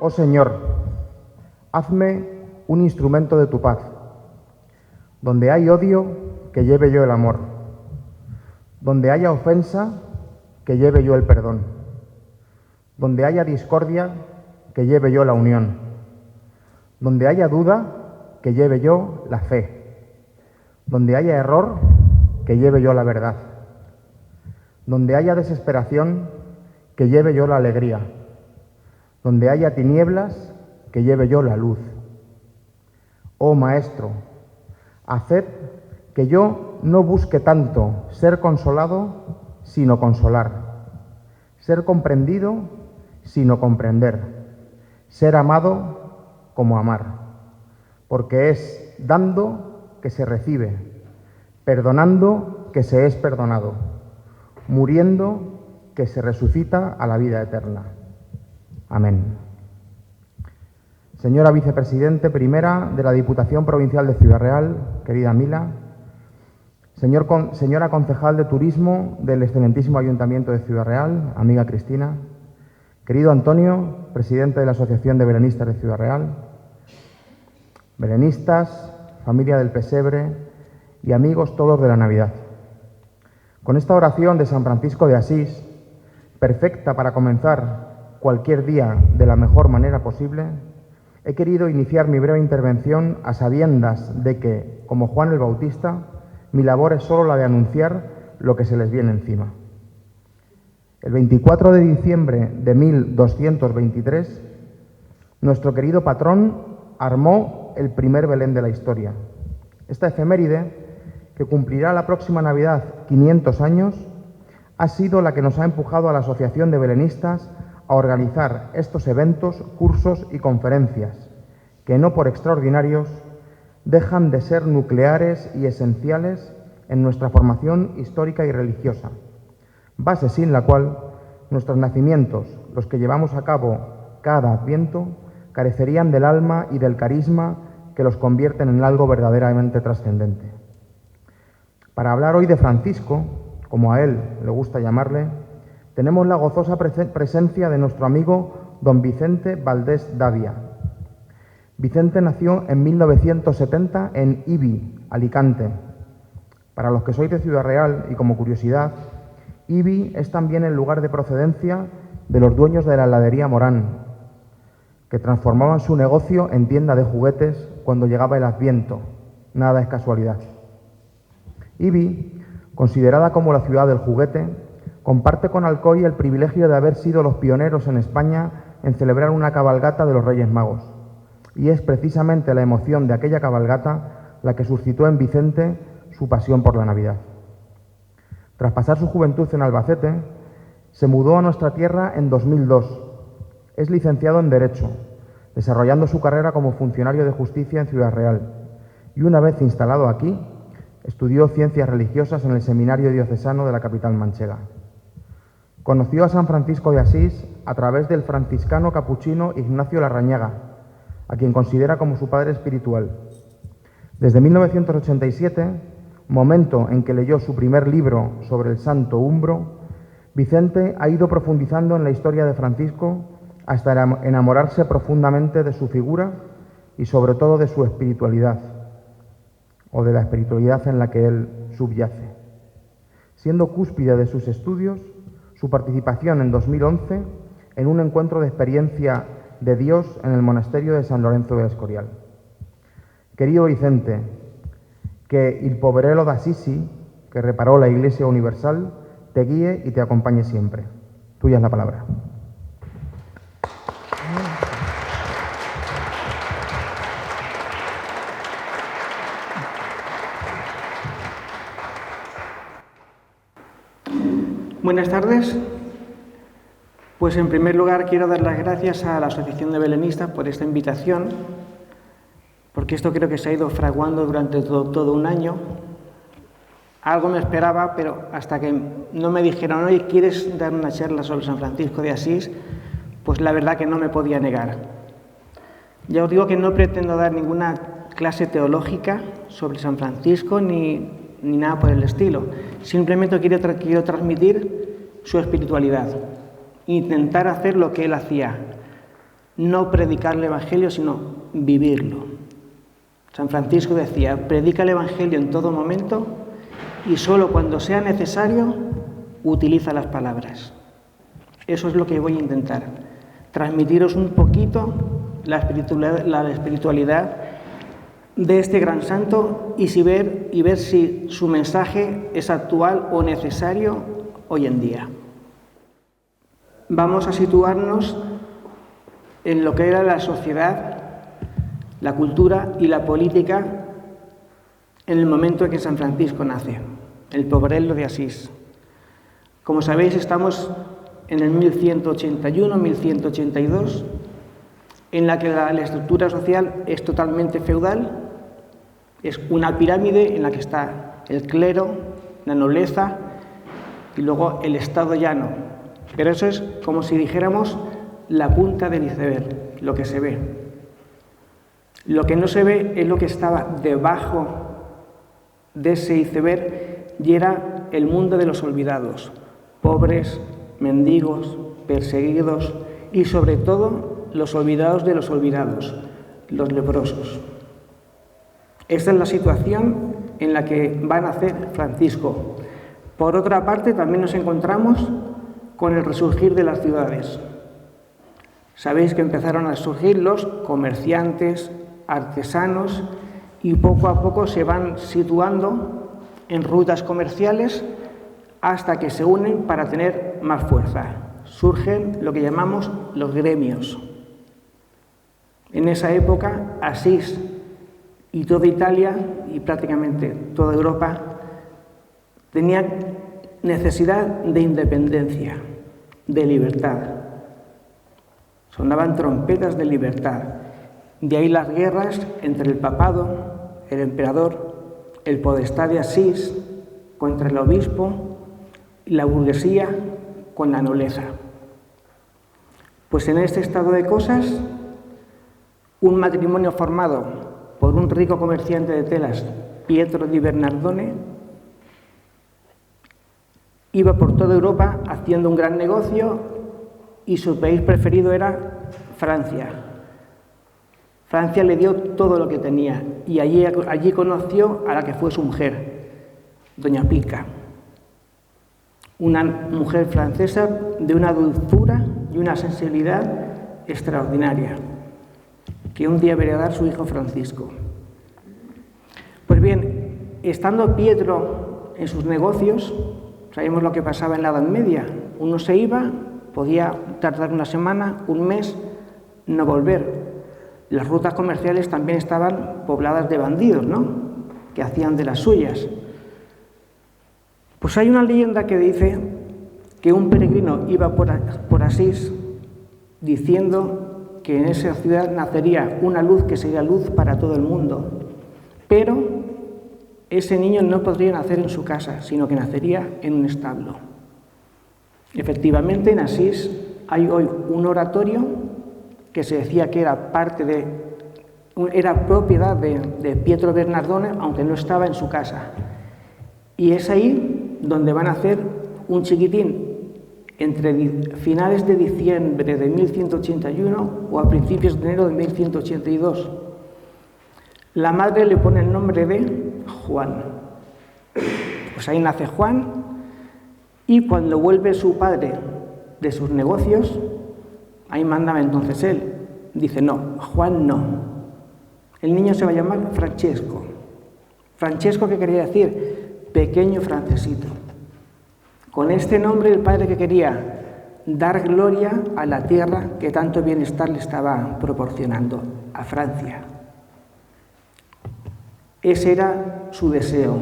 Oh Señor, hazme un instrumento de tu paz. Donde hay odio, que lleve yo el amor. Donde haya ofensa, que lleve yo el perdón. Donde haya discordia, que lleve yo la unión. Donde haya duda, que lleve yo la fe. Donde haya error, que lleve yo la verdad. Donde haya desesperación, que lleve yo la alegría. Donde haya tinieblas, que lleve yo la luz. Oh Maestro, haced que yo no busque tanto ser consolado, sino consolar, ser comprendido, sino comprender, ser amado como amar, porque es dando que se recibe, perdonando que se es perdonado, muriendo que se resucita a la vida eterna. Amén. Señora Vicepresidente Primera de la Diputación Provincial de Ciudad Real, querida Mila, señora Concejal de Turismo del excelentísimo Ayuntamiento de Ciudad Real, amiga Cristina, querido Antonio, Presidente de la Asociación de Belenistas de Ciudad Real, belenistas, familia del Pesebre y amigos todos de la Navidad. Con esta oración de San Francisco de Asís, perfecta para comenzar cualquier día de la mejor manera posible, he querido iniciar mi breve intervención a sabiendas de que, como Juan el Bautista, mi labor es solo la de anunciar lo que se les viene encima. El 24 de diciembre de 1223, nuestro querido patrón armó el primer Belén de la historia. Esta efeméride, que cumplirá la próxima Navidad 500 años, ha sido la que nos ha empujado a la Asociación de Belenistas a organizar estos eventos, cursos y conferencias, que no por extraordinarios dejan de ser nucleares y esenciales en nuestra formación histórica y religiosa, base sin la cual nuestros nacimientos, los que llevamos a cabo cada Adviento, carecerían del alma y del carisma que los convierten en algo verdaderamente trascendente. Para hablar hoy de Francisco, como a él le gusta llamarle, tenemos la gozosa presencia de nuestro amigo don Vicente Valdés Davia. Vicente nació en 1970 en Ibi, Alicante. Para los que sois de Ciudad Real y como curiosidad, Ibi es también el lugar de procedencia de los dueños de la heladería Morán, que transformaban su negocio en tienda de juguetes cuando llegaba el Adviento. Nada es casualidad. Ibi, considerada como la ciudad del juguete, comparte con Alcoy el privilegio de haber sido los pioneros en España en celebrar una cabalgata de los Reyes Magos. Y es precisamente la emoción de aquella cabalgata la que suscitó en Vicente su pasión por la Navidad. Tras pasar su juventud en Albacete, se mudó a nuestra tierra en 2002. Es licenciado en Derecho, desarrollando su carrera como funcionario de justicia en Ciudad Real. Y una vez instalado aquí, estudió Ciencias Religiosas en el Seminario Diocesano de la capital manchega. Conoció a San Francisco de Asís a través del franciscano capuchino Ignacio Larrañaga, a quien considera como su padre espiritual. Desde 1987, momento en que leyó su primer libro sobre el Santo Umbro, Vicente ha ido profundizando en la historia de Francisco hasta enamorarse profundamente de su figura y sobre todo de su espiritualidad, o de la espiritualidad en la que él subyace. Siendo cúspide de sus estudios, su participación en 2011 en un encuentro de experiencia de Dios en el monasterio de San Lorenzo del Escorial. Querido Vicente, que il poverello d'Assisi, que reparó la Iglesia Universal, te guíe y te acompañe siempre. Tuya es la palabra. Buenas tardes. Pues en primer lugar quiero dar las gracias a la Asociación de Belenistas por esta invitación, porque esto creo que se ha ido fraguando durante todo un año. Algo me esperaba, pero hasta que no me dijeron, oye, ¿quieres dar una charla sobre San Francisco de Asís? Pues la verdad que no me podía negar. Ya os digo que no pretendo dar ninguna clase teológica sobre San Francisco ni nada por el estilo. Simplemente quiero transmitir su espiritualidad, intentar hacer lo que él hacía, no predicar el Evangelio, sino vivirlo. San Francisco decía, predica el Evangelio en todo momento y solo cuando sea necesario utiliza las palabras. Eso es lo que voy a intentar, transmitiros un poquito la espiritualidad de este gran santo y ver si su mensaje es actual o necesario hoy en día. Vamos a situarnos en lo que era la sociedad, la cultura y la política en el momento en que San Francisco nace, el pobrello de Asís. Como sabéis, estamos en el 1181-1182, en la que la estructura social es totalmente feudal, es una pirámide en la que está el clero, la nobleza y luego el estado llano. Pero eso es como si dijéramos la punta del iceberg, lo que se ve. Lo que no se ve es lo que estaba debajo de ese iceberg y era el mundo de los olvidados, pobres, mendigos, perseguidos y sobre todo los olvidados de los olvidados, los leprosos. Esta es la situación en la que va a nacer Francisco. Por otra parte, también nos encontramos con el resurgir de las ciudades. Sabéis que empezaron a surgir los comerciantes, artesanos y poco a poco se van situando en rutas comerciales hasta que se unen para tener más fuerza. Surgen lo que llamamos los gremios. En esa época, Asís y toda Italia y prácticamente toda Europa tenían necesidad de independencia, de libertad. Sonaban trompetas de libertad. De ahí las guerras entre el papado, el emperador, el podestá de Asís contra el obispo y la burguesía con la nobleza. Pues en este estado de cosas, un matrimonio formado por un rico comerciante de telas, Pietro di Bernardone, iba por toda Europa haciendo un gran negocio y su país preferido era Francia. Francia le dio todo lo que tenía y allí conoció a la que fue su mujer, doña Pica, una mujer francesa de una dulzura y una sensibilidad extraordinaria, que un día vería dar su hijo Francisco. Pues bien, estando Pietro en sus negocios, sabemos lo que pasaba en la Edad Media. Uno se iba, podía tardar una semana, un mes, no volver. Las rutas comerciales también estaban pobladas de bandidos, ¿no?, que hacían de las suyas. Pues hay una leyenda que dice que un peregrino iba por Asís diciendo que en esa ciudad nacería una luz que sería luz para todo el mundo, pero ese niño no podría nacer en su casa, sino que nacería en un establo. Efectivamente, en Asís hay hoy un oratorio que se decía que era propiedad de Pietro Bernardone, aunque no estaba en su casa. Y es ahí donde van a nacer un chiquitín entre finales de diciembre de 1181 o a principios de enero de 1182. La madre le pone el nombre de Juan. Pues ahí nace Juan y cuando vuelve su padre de sus negocios, ahí mandaba entonces él. Dice, no, Juan no. El niño se va a llamar Francesco. Francesco, ¿qué quería decir? Pequeño Francesito. Con este nombre el padre que quería dar gloria a la tierra que tanto bienestar le estaba proporcionando, a Francia. Ese era su deseo,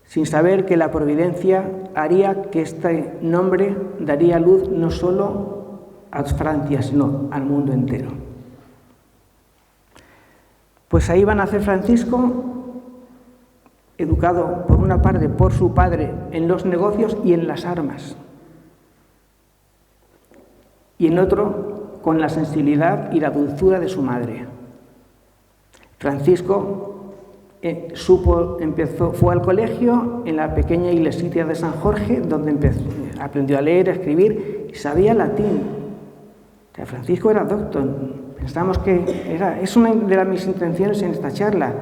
sin saber que la providencia haría que este nombre daría luz no solo a Francia, sino al mundo entero. Pues ahí va a nacer Francisco, educado por una parte por su padre en los negocios y en las armas, y en otro con la sensibilidad y la dulzura de su madre. Francisco fue al colegio en la pequeña iglesita de San Jorge, donde aprendió a leer, a escribir y sabía latín. sea, Francisco era docto. Pensamos que es una de mis intenciones en esta charla.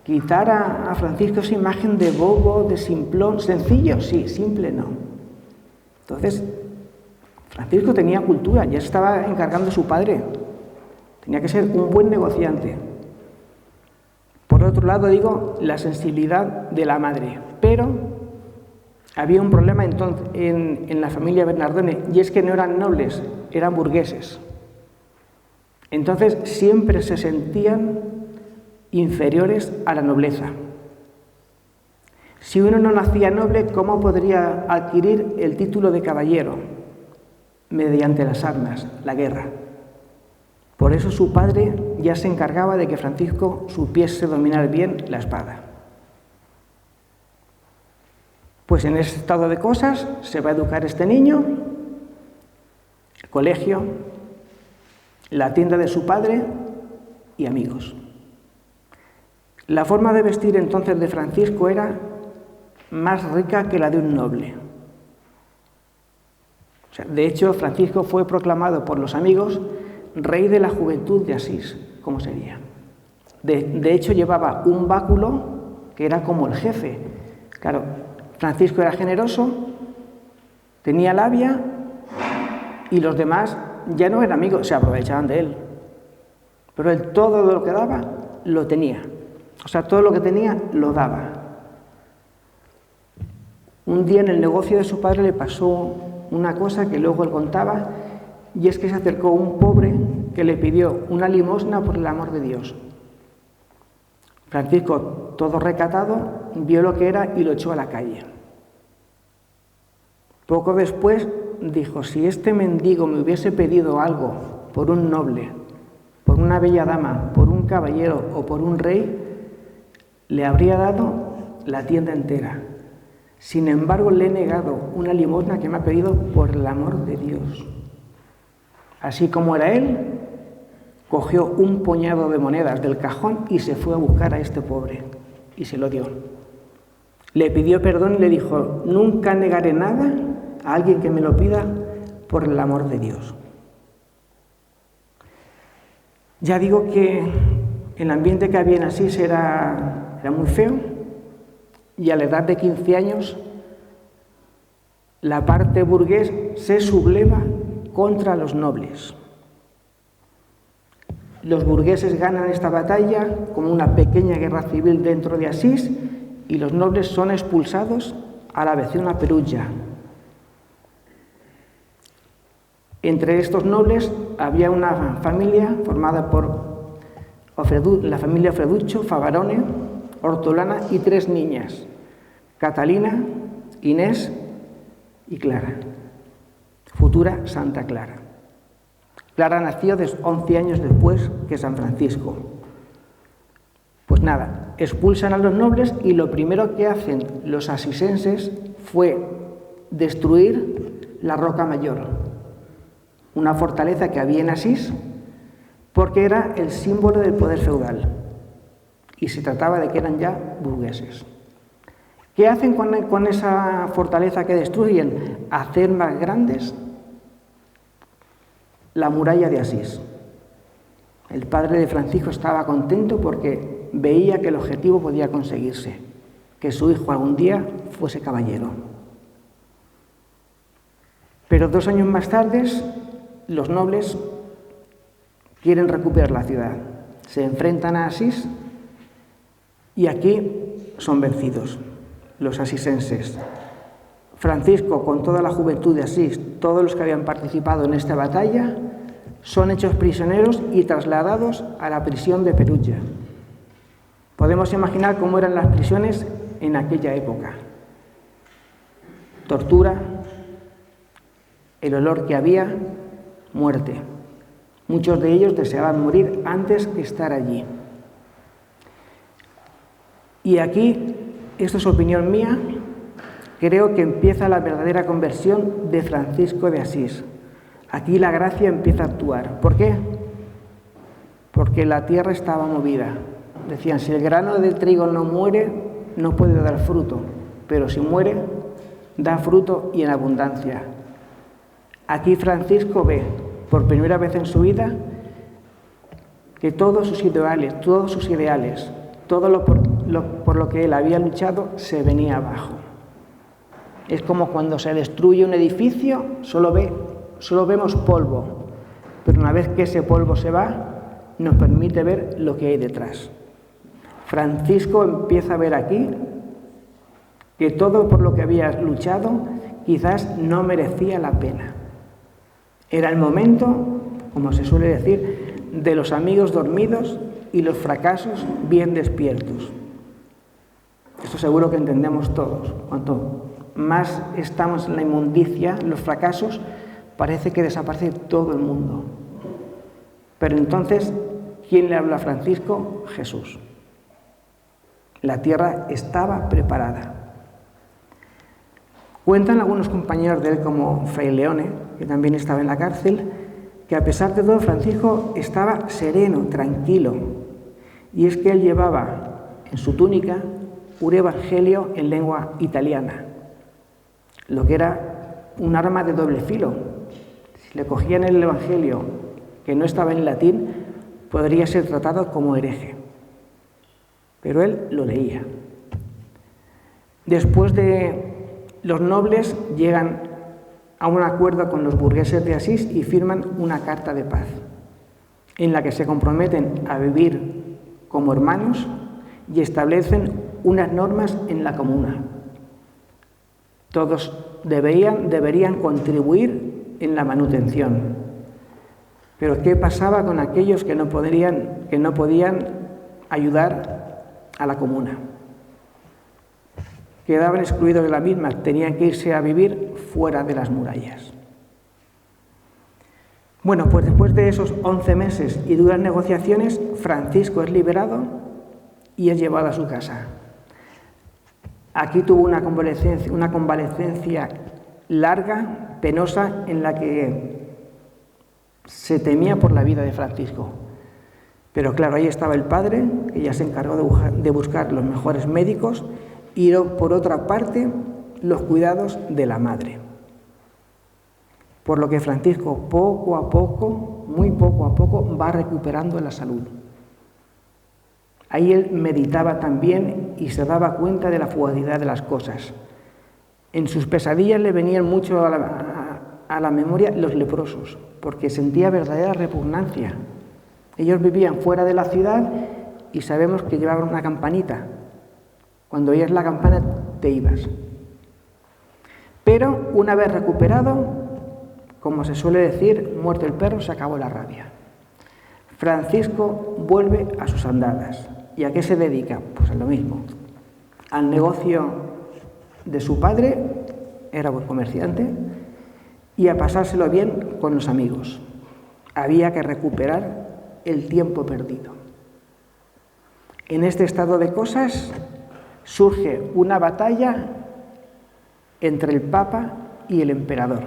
Quitar a Francisco esa imagen de bobo, de simplón, sencillo, sí, simple no. Entonces, Francisco tenía cultura, ya estaba encargando a su padre. Tenía que ser un buen negociante. Por otro lado, digo, la sensibilidad de la madre. Pero había un problema entonces en la familia Bernardone, y es que no eran nobles, eran burgueses. Entonces, siempre se sentían inferiores a la nobleza. Si uno no nacía noble, ¿cómo podría adquirir el título de caballero? Mediante las armas, la guerra. Por eso su padre ya se encargaba de que Francisco supiese dominar bien la espada. Pues en ese estado de cosas se va a educar este niño, el colegio, la tienda de su padre y amigos. La forma de vestir entonces de Francisco era más rica que la de un noble. O sea, de hecho, Francisco fue proclamado por los amigos rey de la juventud de Asís. ¿Cómo sería? De hecho, llevaba un báculo que era como el jefe. Claro, Francisco era generoso, tenía labia y los demás ya no eran amigos, se aprovechaban de él. Pero él todo lo que daba, lo tenía. O sea, todo lo que tenía, lo daba. Un día en el negocio de su padre le pasó una cosa que luego él contaba, y es que se acercó un pobre que le pidió una limosna por el amor de Dios. Francisco, todo recatado, vio lo que era y lo echó a la calle. Poco después dijo, si este mendigo me hubiese pedido algo por un noble, por una bella dama, por un caballero o por un rey, le habría dado la tienda entera. Sin embargo, le he negado una limosna que me ha pedido por el amor de Dios. Así como era él, cogió un puñado de monedas del cajón y se fue a buscar a este pobre y se lo dio. Le pidió perdón y le dijo, nunca negaré nada a alguien que me lo pida por el amor de Dios. Ya digo que el ambiente que había en Asís era muy feo, y a la edad de 15 años la parte burgués se subleva contra los nobles. Los burgueses ganan esta batalla como una pequeña guerra civil dentro de Asís y los nobles son expulsados a la vecina Perugia. Entre estos nobles había una familia formada por la familia Freduccio, Favarone, Ortolana y 3 niñas, Catalina, Inés y Clara, futura Santa Clara. Clara nació 11 años después que San Francisco. Pues nada, expulsan a los nobles y lo primero que hacen los asisenses fue destruir la Roca Mayor, una fortaleza que había en Asís, porque era el símbolo del poder feudal. Y se trataba de que eran ya burgueses. ¿Qué hacen con esa fortaleza que destruyen? Hacer más grandes la muralla de Asís. El padre de Francisco estaba contento porque veía que el objetivo podía conseguirse, que su hijo algún día fuese caballero. Pero 2 años más tarde, los nobles quieren recuperar la ciudad. Se enfrentan a Asís y aquí son vencidos los asisenses. Francisco, con toda la juventud de Asís, todos los que habían participado en esta batalla, son hechos prisioneros y trasladados a la prisión de Perugia. Podemos imaginar cómo eran las prisiones en aquella época. Tortura, el olor que había, muerte. Muchos de ellos deseaban morir antes que estar allí. Y aquí, esto es opinión mía, creo que empieza la verdadera conversión de Francisco de Asís. Aquí la gracia empieza a actuar. ¿Por qué? Porque la tierra estaba movida. Decían, si el grano de trigo no muere, no puede dar fruto, pero si muere, da fruto y en abundancia. Aquí Francisco ve por primera vez en su vida, que todos sus ideales, todo por lo que él había luchado, se venía abajo. Es como cuando se destruye un edificio, solo vemos polvo, pero una vez que ese polvo se va, nos permite ver lo que hay detrás. Francisco empieza a ver aquí que todo por lo que había luchado quizás no merecía la pena. Era el momento, como se suele decir, de los amigos dormidos y los fracasos bien despiertos. Esto seguro que entendemos todos. Cuanto más estamos en la inmundicia, los fracasos, parece que desaparece todo el mundo. Pero entonces, ¿quién le habla a Francisco? Jesús. La tierra estaba preparada. Cuentan algunos compañeros de él, como Fray Leone, que también estaba en la cárcel, que a pesar de todo Francisco estaba sereno, tranquilo. Y es que él llevaba en su túnica un evangelio en lengua italiana, lo que era un arma de doble filo. Si le cogían el evangelio que no estaba en latín, podría ser tratado como hereje. Pero él lo leía. Después los nobles llegan a un acuerdo con los burgueses de Asís y firman una carta de paz, en la que se comprometen a vivir como hermanos y establecen unas normas en la comuna. Todos deberían contribuir en la manutención. Pero ¿qué pasaba con aquellos que no podían ayudar a la comuna? Quedaban excluidos de la misma, tenían que irse a vivir fuera de las murallas. Bueno, pues después de esos 11 meses y duras negociaciones, Francisco es liberado y es llevado a su casa. Aquí tuvo una convalecencia larga, penosa, en la que se temía por la vida de Francisco. Pero claro, ahí estaba el padre, que ya se encargó de buscar los mejores médicos, y por otra parte, los cuidados de la madre. Por lo que Francisco, poco a poco, muy poco a poco, va recuperando la salud. Ahí él meditaba también y se daba cuenta de la fugacidad de las cosas. En sus pesadillas le venían mucho a la memoria los leprosos, porque sentía verdadera repugnancia. Ellos vivían fuera de la ciudad y sabemos que llevaban una campanita. Cuando oías la campana te ibas. Pero una vez recuperado, como se suele decir, muerto el perro, se acabó la rabia. Francisco vuelve a sus andadas. ¿Y a qué se dedica? Pues a lo mismo. Al negocio de su padre, era buen comerciante, y a pasárselo bien con los amigos. Había que recuperar el tiempo perdido. En este estado de cosas surge una batalla entre el Papa y el emperador.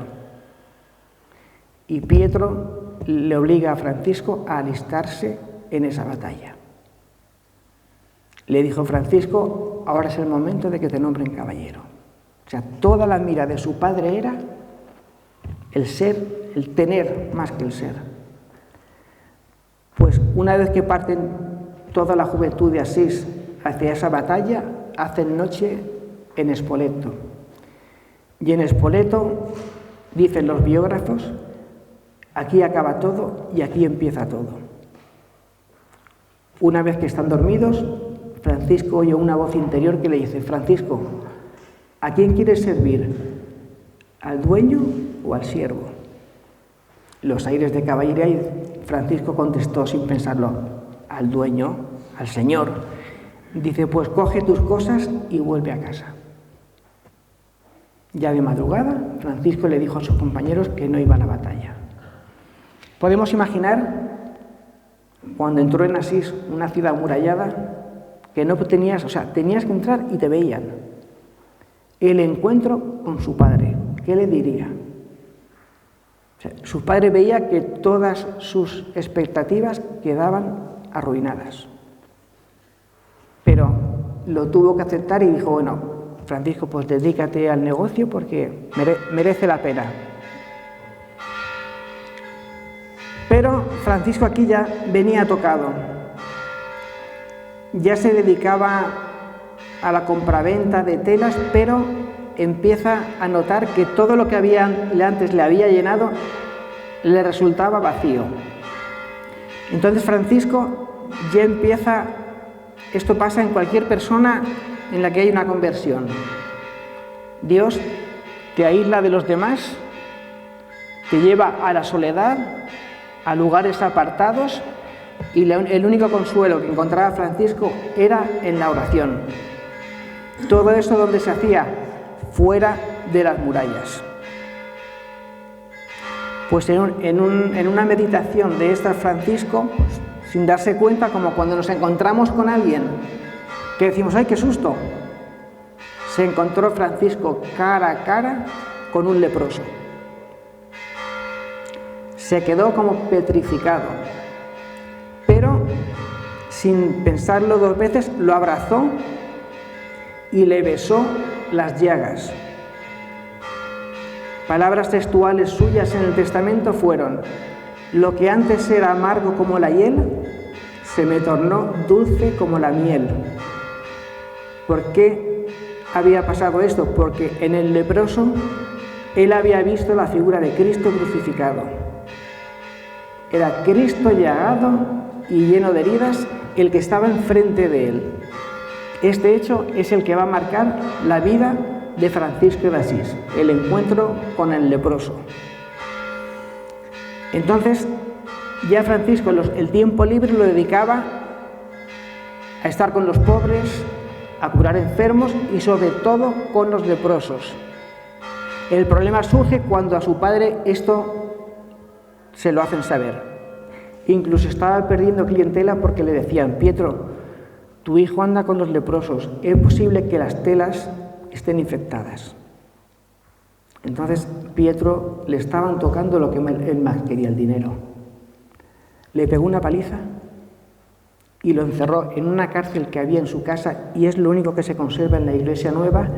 Y Pietro le obliga a Francisco a alistarse en esa batalla. Le dijo: Francisco, ahora es el momento de que te nombren caballero. O sea, toda la mira de su padre era el ser, el tener más que el ser. Pues una vez que parten toda la juventud de Asís hacia esa batalla, hacen noche en Spoleto. Y en Spoleto, dicen los biógrafos, aquí acaba todo y aquí empieza todo. Una vez que están dormidos, Francisco oye una voz interior que le dice: Francisco, ¿a quién quieres servir? ¿Al dueño o al siervo? Los aires de caballería, y Francisco contestó sin pensarlo: al dueño, al señor. Dice: pues coge tus cosas y vuelve a casa. Ya de madrugada, Francisco le dijo a sus compañeros que no iba a la batalla. Podemos imaginar cuando entró en Asís, una ciudad amurallada, que no tenías, tenías que entrar y te veían. El encuentro con su padre, ¿qué le diría? Su padre veía que todas sus expectativas quedaban arruinadas. Pero lo tuvo que aceptar y dijo: bueno, Francisco, pues dedícate al negocio porque merece la pena. Pero Francisco aquí ya venía tocado. Ya se dedicaba a la compraventa de telas, pero empieza a notar que todo lo que antes le había llenado le resultaba vacío. Entonces Francisco ya empieza, esto pasa en cualquier persona en la que hay una conversión. Dios te aísla de los demás, te lleva a la soledad, a lugares apartados, y el único consuelo que encontraba Francisco era en la oración. Todo eso donde se hacía, fuera de las murallas. Pues en una meditación de esta Francisco, sin darse cuenta, como cuando nos encontramos con alguien que decimos, ¡ay, qué susto!, se encontró Francisco cara a cara con un leproso. Se quedó como petrificado, pero sin pensarlo dos veces lo abrazó y le besó las llagas. Palabras textuales suyas en el Testamento fueron: lo que antes era amargo como la hiel, se me tornó dulce como la miel. ¿Por qué había pasado esto? Porque en el leproso él había visto la figura de Cristo crucificado. Era Cristo llagado y lleno de heridas el que estaba enfrente de él. Este hecho es el que va a marcar la vida de Francisco de Asís, el encuentro con el leproso. Entonces, ya Francisco el tiempo libre lo dedicaba a estar con los pobres, a curar enfermos y sobre todo con los leprosos. El problema surge cuando a su padre esto se lo hacen saber. Incluso estaba perdiendo clientela porque le decían: Pietro, tu hijo anda con los leprosos, es posible que las telas estén infectadas. Entonces Pietro le estaban tocando lo que él más quería, el dinero. Le pegó una paliza y lo encerró en una cárcel que había en su casa, y es lo único que se conserva en la iglesia nueva,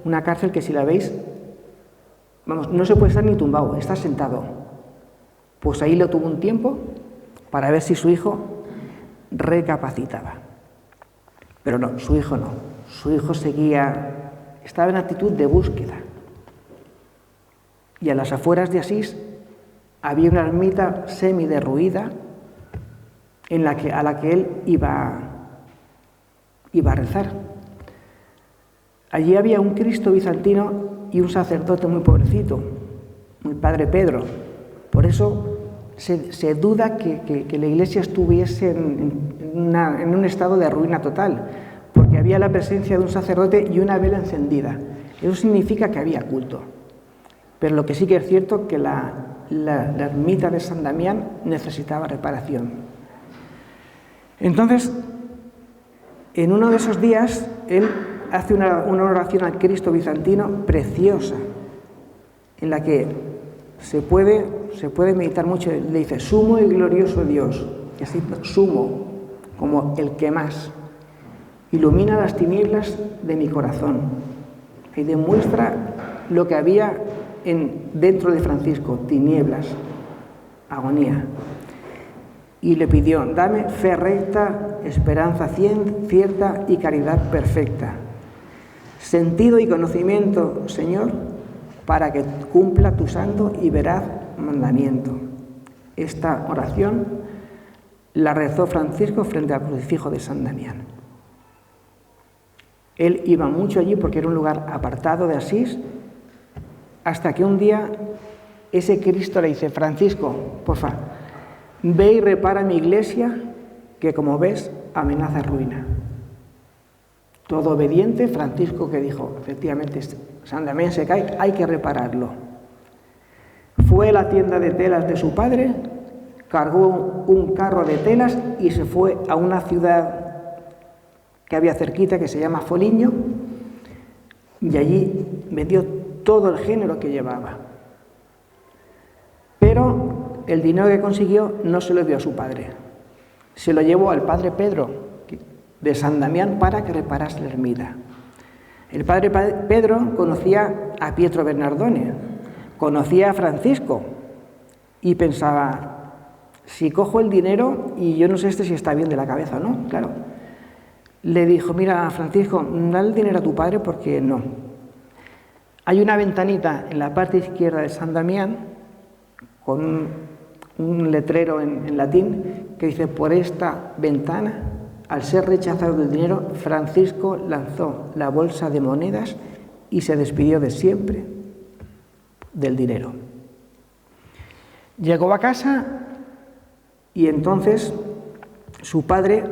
una cárcel que, si la veis, vamos, no se puede estar ni tumbado, está sentado. Pues ahí lo tuvo un tiempo para ver si su hijo recapacitaba. Pero no, su hijo no. Su hijo estaba en actitud de búsqueda. Y a las afueras de Asís había una ermita semiderruida a la que él iba a rezar. Allí había un Cristo bizantino y un sacerdote muy pobrecito, el padre Pedro. Por eso se duda que la iglesia estuviese en un estado de ruina total, porque había la presencia de un sacerdote y una vela encendida. Eso significa que había culto. Pero lo que sí que es cierto es que la ermita de San Damián necesitaba reparación. Entonces, en uno de esos días, él hace una oración al Cristo bizantino preciosa, en la que se puede meditar mucho. Le dice: sumo y glorioso Dios, y así, sumo, como el que más, ilumina las tinieblas de mi corazón. Y demuestra lo que había dentro de Francisco: tinieblas, agonía. Y le pidió: dame fe recta, esperanza cierta y caridad perfecta. Sentido y conocimiento, Señor, para que cumpla tu santo y veraz mandamiento. Esta oración la rezó Francisco frente al crucifijo de San Damián. Él iba mucho allí porque era un lugar apartado de Asís, hasta que un día ese Cristo le dice: Francisco, porfa, ve y repara mi iglesia, que como ves amenaza ruina. Todo obediente, Francisco, que dijo: efectivamente, San Damián se cae, hay que repararlo. Fue a la tienda de telas de su padre, cargó un carro de telas y se fue a una ciudad que había cerquita, que se llama Foligno, y allí vendió todo el género que llevaba. Pero el dinero que consiguió no se lo dio a su padre, se lo llevó al padre Pedro de San Damián para que reparase la ermita. El padre Pedro conocía a Pietro Bernardone, conocía a Francisco y pensaba: si cojo el dinero y yo no sé si está bien de la cabeza o no, claro. Le dijo, mira, Francisco, dale el dinero a tu padre porque no. Hay una ventanita en la parte izquierda de San Damián con un letrero en latín que dice, por esta ventana, al ser rechazado el dinero, Francisco lanzó la bolsa de monedas y se despidió de siempre del dinero. Llegó a casa y entonces su padre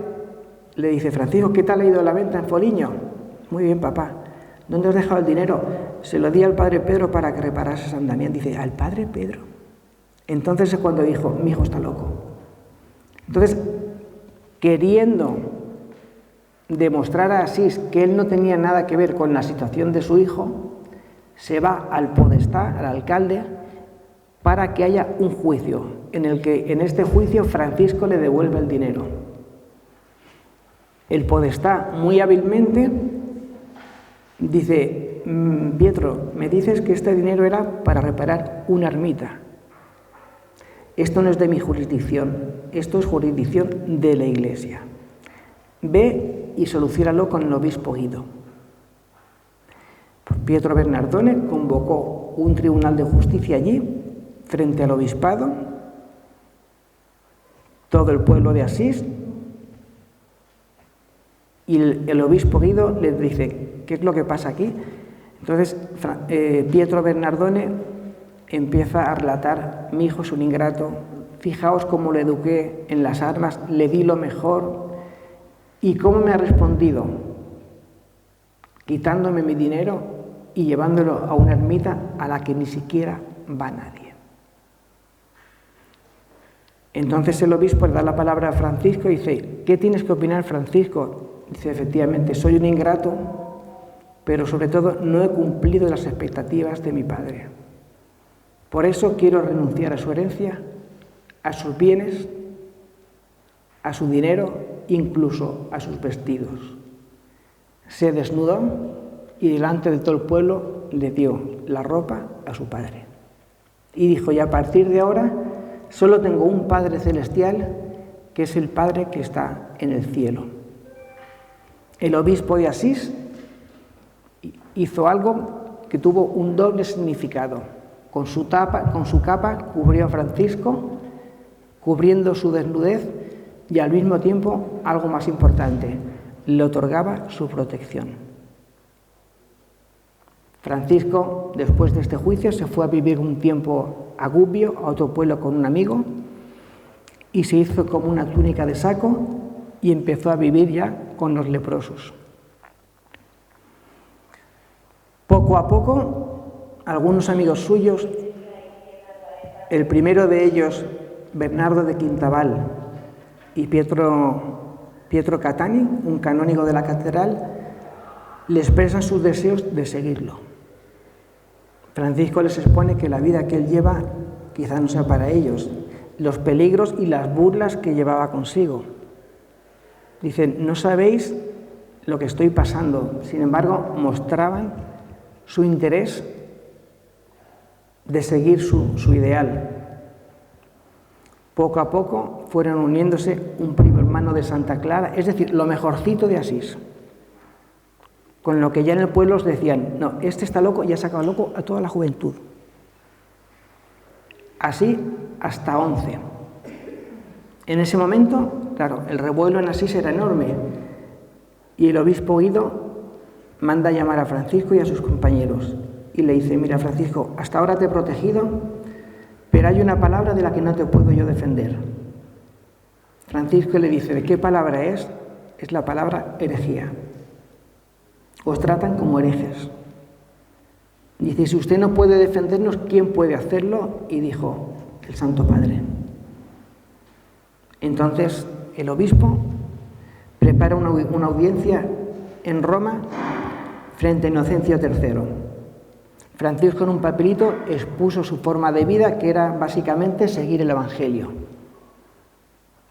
le dice, Francisco, ¿qué tal ha ido la venta en Foliño? Muy bien, papá. ¿Dónde has dejado el dinero? Se lo di al padre Pedro para que reparase San Damián. Dice, ¿al padre Pedro? Entonces es cuando dijo, mi hijo está loco. Entonces, queriendo demostrar a Asís que él no tenía nada que ver con la situación de su hijo, se va al podestá, al alcalde, para que haya un juicio, en el que en este juicio Francisco le devuelve el dinero. El podestá, muy hábilmente, dice, Pietro, me dices que este dinero era para reparar una ermita. Esto no es de mi jurisdicción, esto es jurisdicción de la Iglesia. Ve y soluciónalo con el obispo Guido. Pietro Bernardone convocó un tribunal de justicia allí, frente al obispado, todo el pueblo de Asís, y el obispo Guido le dice, ¿qué es lo que pasa aquí? Entonces Pietro Bernardone empieza a relatar, mi hijo es un ingrato, fijaos cómo le eduqué en las armas, le di lo mejor, y cómo me ha respondido, quitándome mi dinero y llevándolo a una ermita a la que ni siquiera va nadie. Entonces el obispo le da la palabra a Francisco y dice, ¿qué tienes que opinar, Francisco? Dice, efectivamente, soy un ingrato, pero sobre todo no he cumplido las expectativas de mi padre. Por eso quiero renunciar a su herencia, a sus bienes, a su dinero, incluso a sus vestidos. Se desnudó y delante de todo el pueblo le dio la ropa a su padre. Y dijo, y a partir de ahora solo tengo un Padre celestial, que es el Padre que está en el cielo. El obispo de Asís hizo algo que tuvo un doble significado. Con su capa cubrió a Francisco, cubriendo su desnudez, y al mismo tiempo, algo más importante, le otorgaba su protección. Francisco, después de este juicio, se fue a vivir un tiempo a Gubbio, a otro pueblo con un amigo, y se hizo como una túnica de saco y empezó a vivir ya con los leprosos. Poco a poco, algunos amigos suyos, el primero de ellos, Bernardo de Quintabal, y Pietro Catani, un canónigo de la catedral, le expresan sus deseos de seguirlo. Francisco les expone que la vida que él lleva quizá no sea para ellos, los peligros y las burlas que llevaba consigo. Dicen, no sabéis lo que estoy pasando. Sin embargo, mostraban su interés de seguir su ideal. Poco a poco fueron uniéndose un primo hermano de Santa Clara, es decir, lo mejorcito de Asís. Con lo que ya en el pueblo os decían, no, este está loco y ha sacado loco a toda la juventud. Así hasta 11. En ese momento, claro, el revuelo en Asís era enorme y el obispo Guido manda a llamar a Francisco y a sus compañeros y le dice, mira Francisco, hasta ahora te he protegido, pero hay una palabra de la que no te puedo yo defender. Francisco le dice, ¿de qué palabra es? Es la palabra herejía. Os tratan como herejes. Dice, si usted no puede defendernos, ¿quién puede hacerlo? Y dijo, el Santo Padre. Entonces el obispo prepara una audiencia en Roma frente a Inocencio III. Francisco en un papelito expuso su forma de vida, que era básicamente seguir el Evangelio.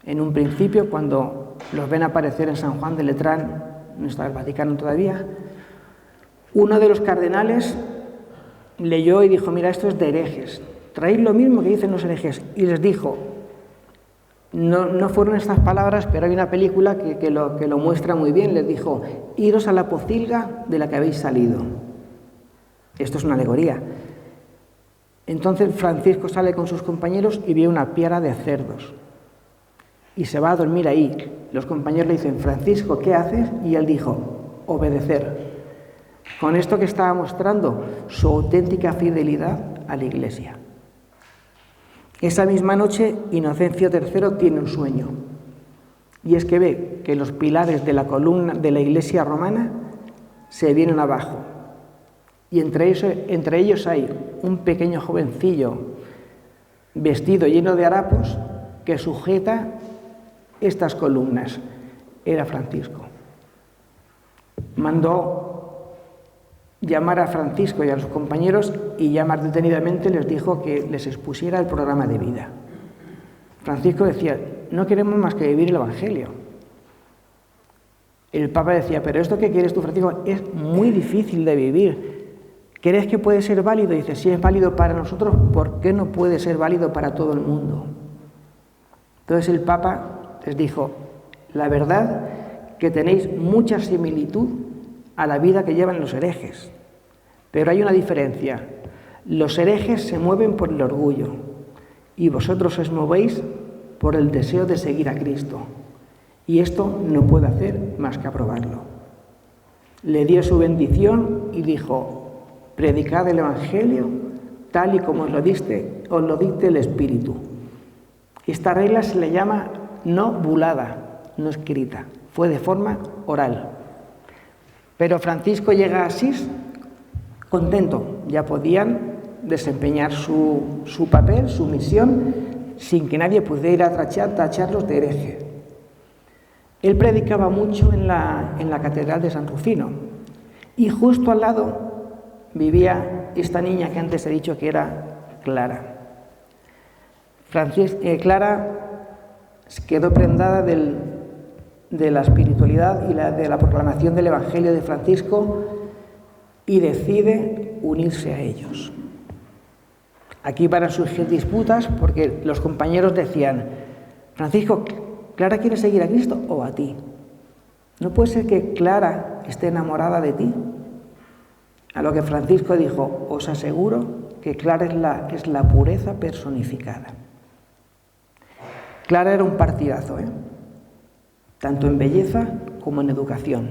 En un principio, cuando los ven aparecer en San Juan de Letrán, no estaba el Vaticano todavía, uno de los cardenales leyó y dijo, mira, esto es de herejes, traéis lo mismo que dicen los herejes. Y les dijo, No fueron estas palabras, pero hay una película que lo muestra muy bien. Les dijo: iros a la pocilga de la que habéis salido. Esto es una alegoría. Entonces Francisco sale con sus compañeros y ve una piara de cerdos. Y se va a dormir ahí. Los compañeros le dicen: Francisco, ¿qué haces? Y él dijo: obedecer. Con esto que estaba mostrando su auténtica fidelidad a la Iglesia. Esa misma noche, Inocencio III tiene un sueño. Y es que ve que los pilares de la columna de la Iglesia romana se vienen abajo. Y entre ellos hay un pequeño jovencillo vestido lleno de harapos que sujeta estas columnas. Era Francisco. Mandó llamar a Francisco y a sus compañeros y ya más detenidamente les dijo que les expusiera el programa de vida. Francisco decía: no queremos más que vivir el Evangelio. El Papa decía: pero esto que quieres tú, Francisco, es muy difícil de vivir. ¿Crees que puede ser válido? Y dice: si es válido para nosotros, ¿por qué no puede ser válido para todo el mundo? Entonces el Papa les dijo: la verdad que tenéis mucha similitud a la vida que llevan los herejes, pero hay una diferencia. Los herejes se mueven por el orgullo y vosotros os movéis por el deseo de seguir a Cristo, y esto no puedo hacer más que aprobarlo. Le dio su bendición y dijo: predicad el Evangelio tal y como os lo dicte el Espíritu. Esta regla se le llama no bulada, no escrita, fue de forma oral. Pero Francisco llega a Asís contento, ya podían desempeñar su papel, su misión, sin que nadie pudiera tacharlos de hereje. Él predicaba mucho en la catedral de San Rufino, y justo al lado vivía esta niña que antes he dicho que era Clara. Clara quedó prendada de la espiritualidad y de la proclamación del Evangelio de Francisco y decide unirse a ellos. Aquí van a surgir disputas porque los compañeros decían: Francisco, ¿Clara quiere seguir a Cristo o a ti? ¿No puede ser que Clara esté enamorada de ti? A lo que Francisco dijo: os aseguro que Clara es la pureza personificada. Clara era un partidazo, tanto en belleza como en educación.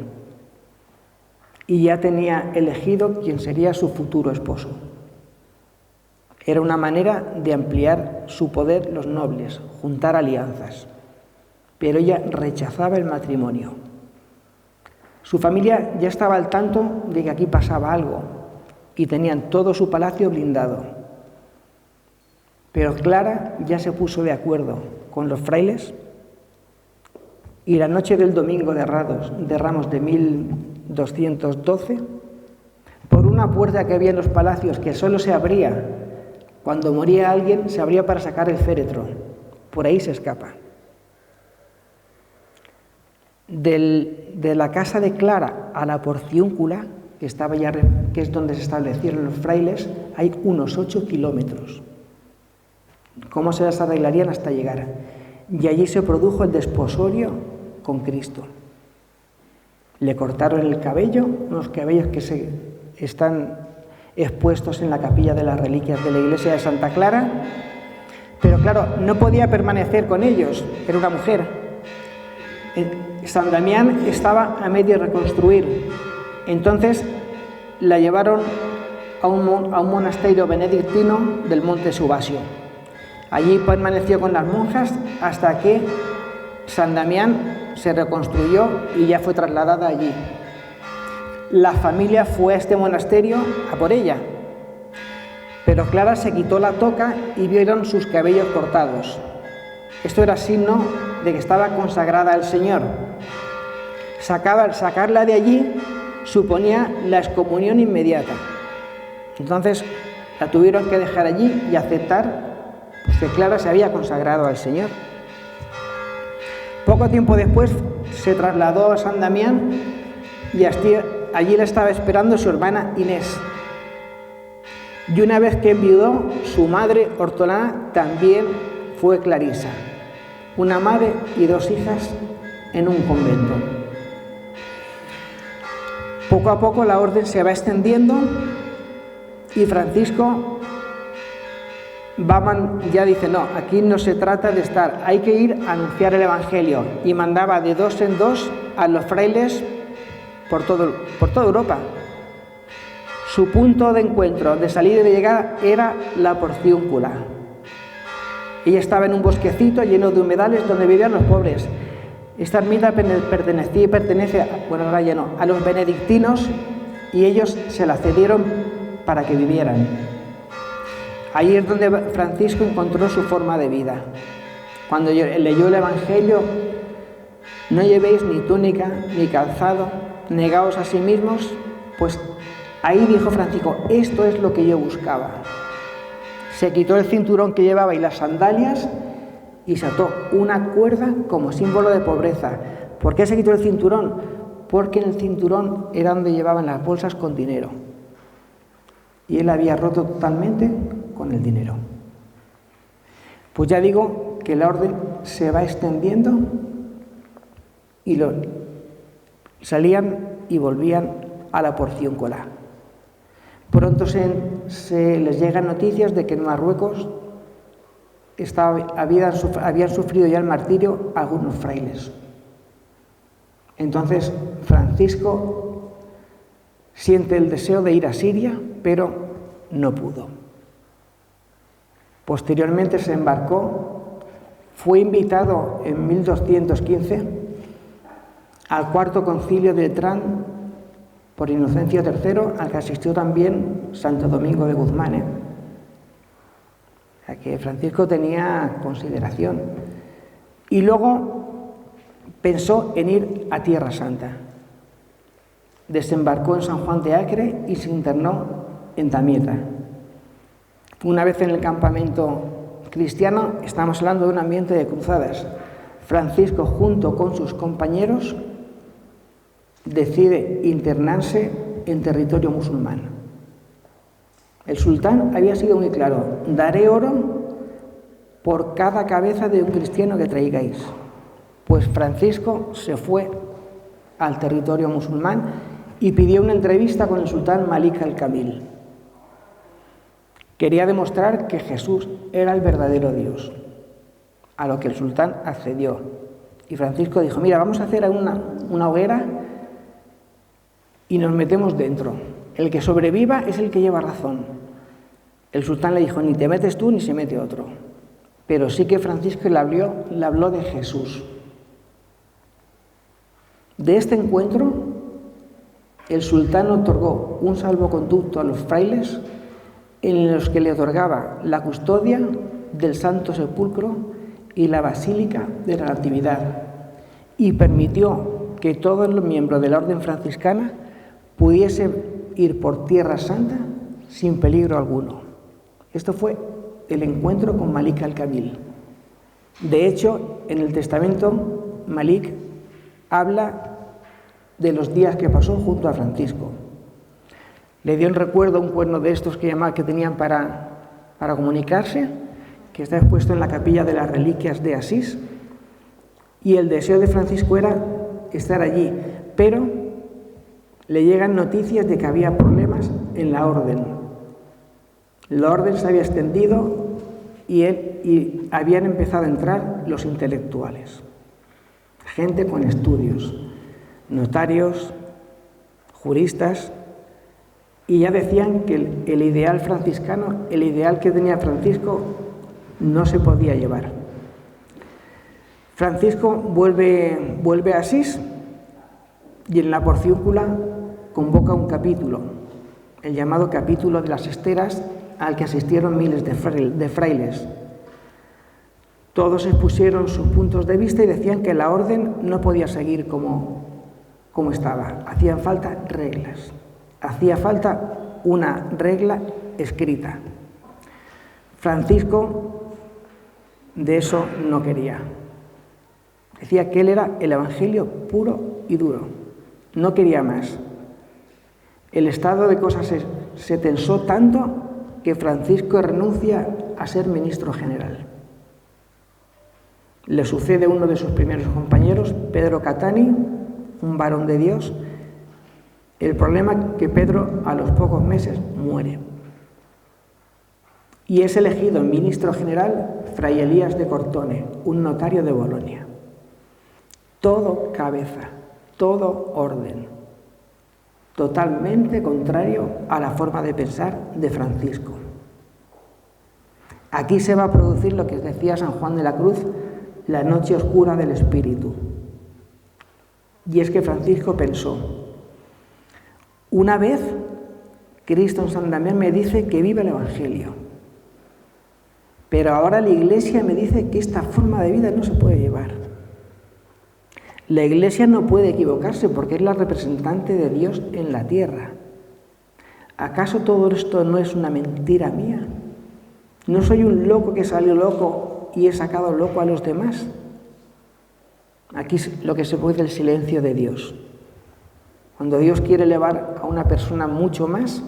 Y ya tenía elegido quién sería su futuro esposo. Era una manera de ampliar su poder los nobles, juntar alianzas. Pero ella rechazaba el matrimonio. Su familia ya estaba al tanto de que aquí pasaba algo y tenían todo su palacio blindado. Pero Clara ya se puso de acuerdo con los frailes y la noche del domingo de Ramos de 1212, por una puerta que había en los palacios que solo se abría cuando moría alguien, se abría para sacar el féretro. Por ahí se escapa. De la casa de Clara a la Porciúncula, que es donde se establecieron los frailes, hay unos 8 kilómetros. ¿Cómo se las arreglarían hasta llegar? Y allí se produjo el desposorio con Cristo. Le cortaron el cabello, unos cabellos que están expuestos en la capilla de las reliquias de la iglesia de Santa Clara, pero claro, no podía permanecer con ellos, era una mujer. San Damián estaba a medio reconstruir, entonces la llevaron a un monasterio benedictino del Monte Subasio. Allí permaneció con las monjas hasta que San Damián se reconstruyó y ya fue trasladada allí. La familia fue a este monasterio a por ella, pero Clara se quitó la toca y vieron sus cabellos cortados. Esto era signo de que estaba consagrada al Señor. Sacarla de allí suponía la excomunión inmediata. Entonces la tuvieron que dejar allí y aceptar que Clara se había consagrado al Señor. Poco tiempo después se trasladó a San Damián y allí la estaba esperando su hermana Inés. Y una vez que enviudó, su madre Hortolana también fue clarisa. una madre y 2 hijas en un convento. Poco a poco la orden se va extendiendo y Francisco ya dice, no, aquí no se trata de estar, hay que ir a anunciar el Evangelio, y mandaba de 2 en 2 a los frailes por toda Europa. Su punto de encuentro, de salida y de llegada, era la Porciúncula. Ella estaba en un bosquecito lleno de humedales donde vivían los pobres. Esta ermita pertenecía y pertenece, bueno, ahora ya no, a los benedictinos, y ellos se la cedieron para que vivieran. Ahí es donde Francisco encontró su forma de vida. Cuando leyó el Evangelio, no llevéis ni túnica ni calzado, negaos a sí mismos, pues ahí dijo Francisco, esto es lo que yo buscaba. Se quitó el cinturón que llevaba y las sandalias y se ató una cuerda como símbolo de pobreza. ¿Por qué se quitó el cinturón? Porque en el cinturón era donde llevaban las bolsas con dinero. Y él había roto totalmente con el dinero. Pues ya digo que la orden se va extendiendo y salían y volvían a la Porciúncula. Pronto se les llegan noticias de que en Marruecos habían sufrido ya el martirio algunos frailes. Entonces Francisco siente el deseo de ir a Siria, pero no pudo. Posteriormente se embarcó, fue invitado en 1215 al cuarto concilio de Letrán por Inocencio III, al que asistió también Santo Domingo de Guzmán. A que Francisco tenía consideración. Y luego pensó en ir a Tierra Santa. Desembarcó en San Juan de Acre y se internó en Damieta. Una vez en el campamento cristiano, estamos hablando de un ambiente de cruzadas. Francisco, junto con sus compañeros, decide internarse en territorio musulmán. El sultán había sido muy claro: daré oro por cada cabeza de un cristiano que traigáis. Pues Francisco se fue al territorio musulmán y pidió una entrevista con el sultán Malik al-Kamil. Quería demostrar que Jesús era el verdadero Dios, a lo que el sultán accedió. Y Francisco dijo: mira, vamos a hacer una hoguera y nos metemos dentro. El que sobreviva es el que lleva razón. El sultán le dijo: ni te metes tú ni se mete otro. Pero sí que Francisco le habló de Jesús. De este encuentro, el sultán otorgó un salvoconducto a los frailes en los que le otorgaba la custodia del Santo Sepulcro y la Basílica de la Natividad, y permitió que todos los miembros de la Orden Franciscana pudiesen ir por Tierra Santa sin peligro alguno. Esto fue el encuentro con Malik al-Kamil. De hecho, en el testamento, Malik habla de los días que pasó junto a Francisco. Le dio en recuerdo un cuerno de estos que tenían para comunicarse, que está expuesto en la capilla de las reliquias de Asís, y el deseo de Francisco era estar allí, pero le llegan noticias de que había problemas en la orden. La orden se había extendido y habían empezado a entrar los intelectuales, gente con estudios, notarios, juristas, y ya decían que el ideal franciscano, el ideal que tenía Francisco, no se podía llevar. Francisco vuelve a Asís y en la Porciúncula convoca un capítulo, el llamado capítulo de las esteras, al que asistieron miles de frailes. Todos expusieron sus puntos de vista y decían que la orden no podía seguir como estaba. Hacían falta reglas. Hacía falta una regla escrita. Francisco de eso no quería. Decía que él era el Evangelio puro y duro. No quería más. El estado de cosas se tensó tanto que Francisco renuncia a ser ministro general. Le sucede uno de sus primeros compañeros, Pedro Catani, un varón de Dios. El problema es que Pedro a los pocos meses muere. Y es elegido ministro general Fray Elías de Cortone, un notario de Bolonia. Todo cabeza, todo orden, totalmente contrario a la forma de pensar de Francisco. Aquí se va a producir lo que decía San Juan de la Cruz, la noche oscura del espíritu. Y es que Francisco pensó, una vez Cristo en San Damián me dice que viva el Evangelio, pero ahora la Iglesia me dice que esta forma de vida no se puede llevar. La Iglesia no puede equivocarse porque es la representante de Dios en la tierra. ¿Acaso todo esto no es una mentira mía? ¿No soy un loco que salió loco y he sacado loco a los demás? Aquí es lo que se puede el silencio de Dios. Cuando Dios quiere elevar a una persona mucho más,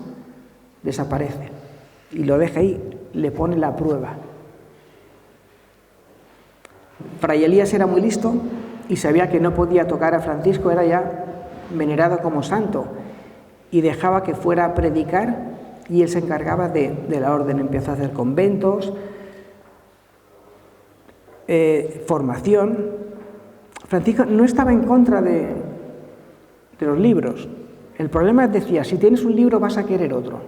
desaparece y lo deja ahí, le pone la prueba. Fray Elías era muy listo y sabía que no podía tocar a Francisco, era ya venerado como santo, y dejaba que fuera a predicar y él se encargaba de la orden. Empezó a hacer conventos, formación. Francisco no estaba en contra de los libros. El problema es, decía, si tienes un libro vas a querer otro.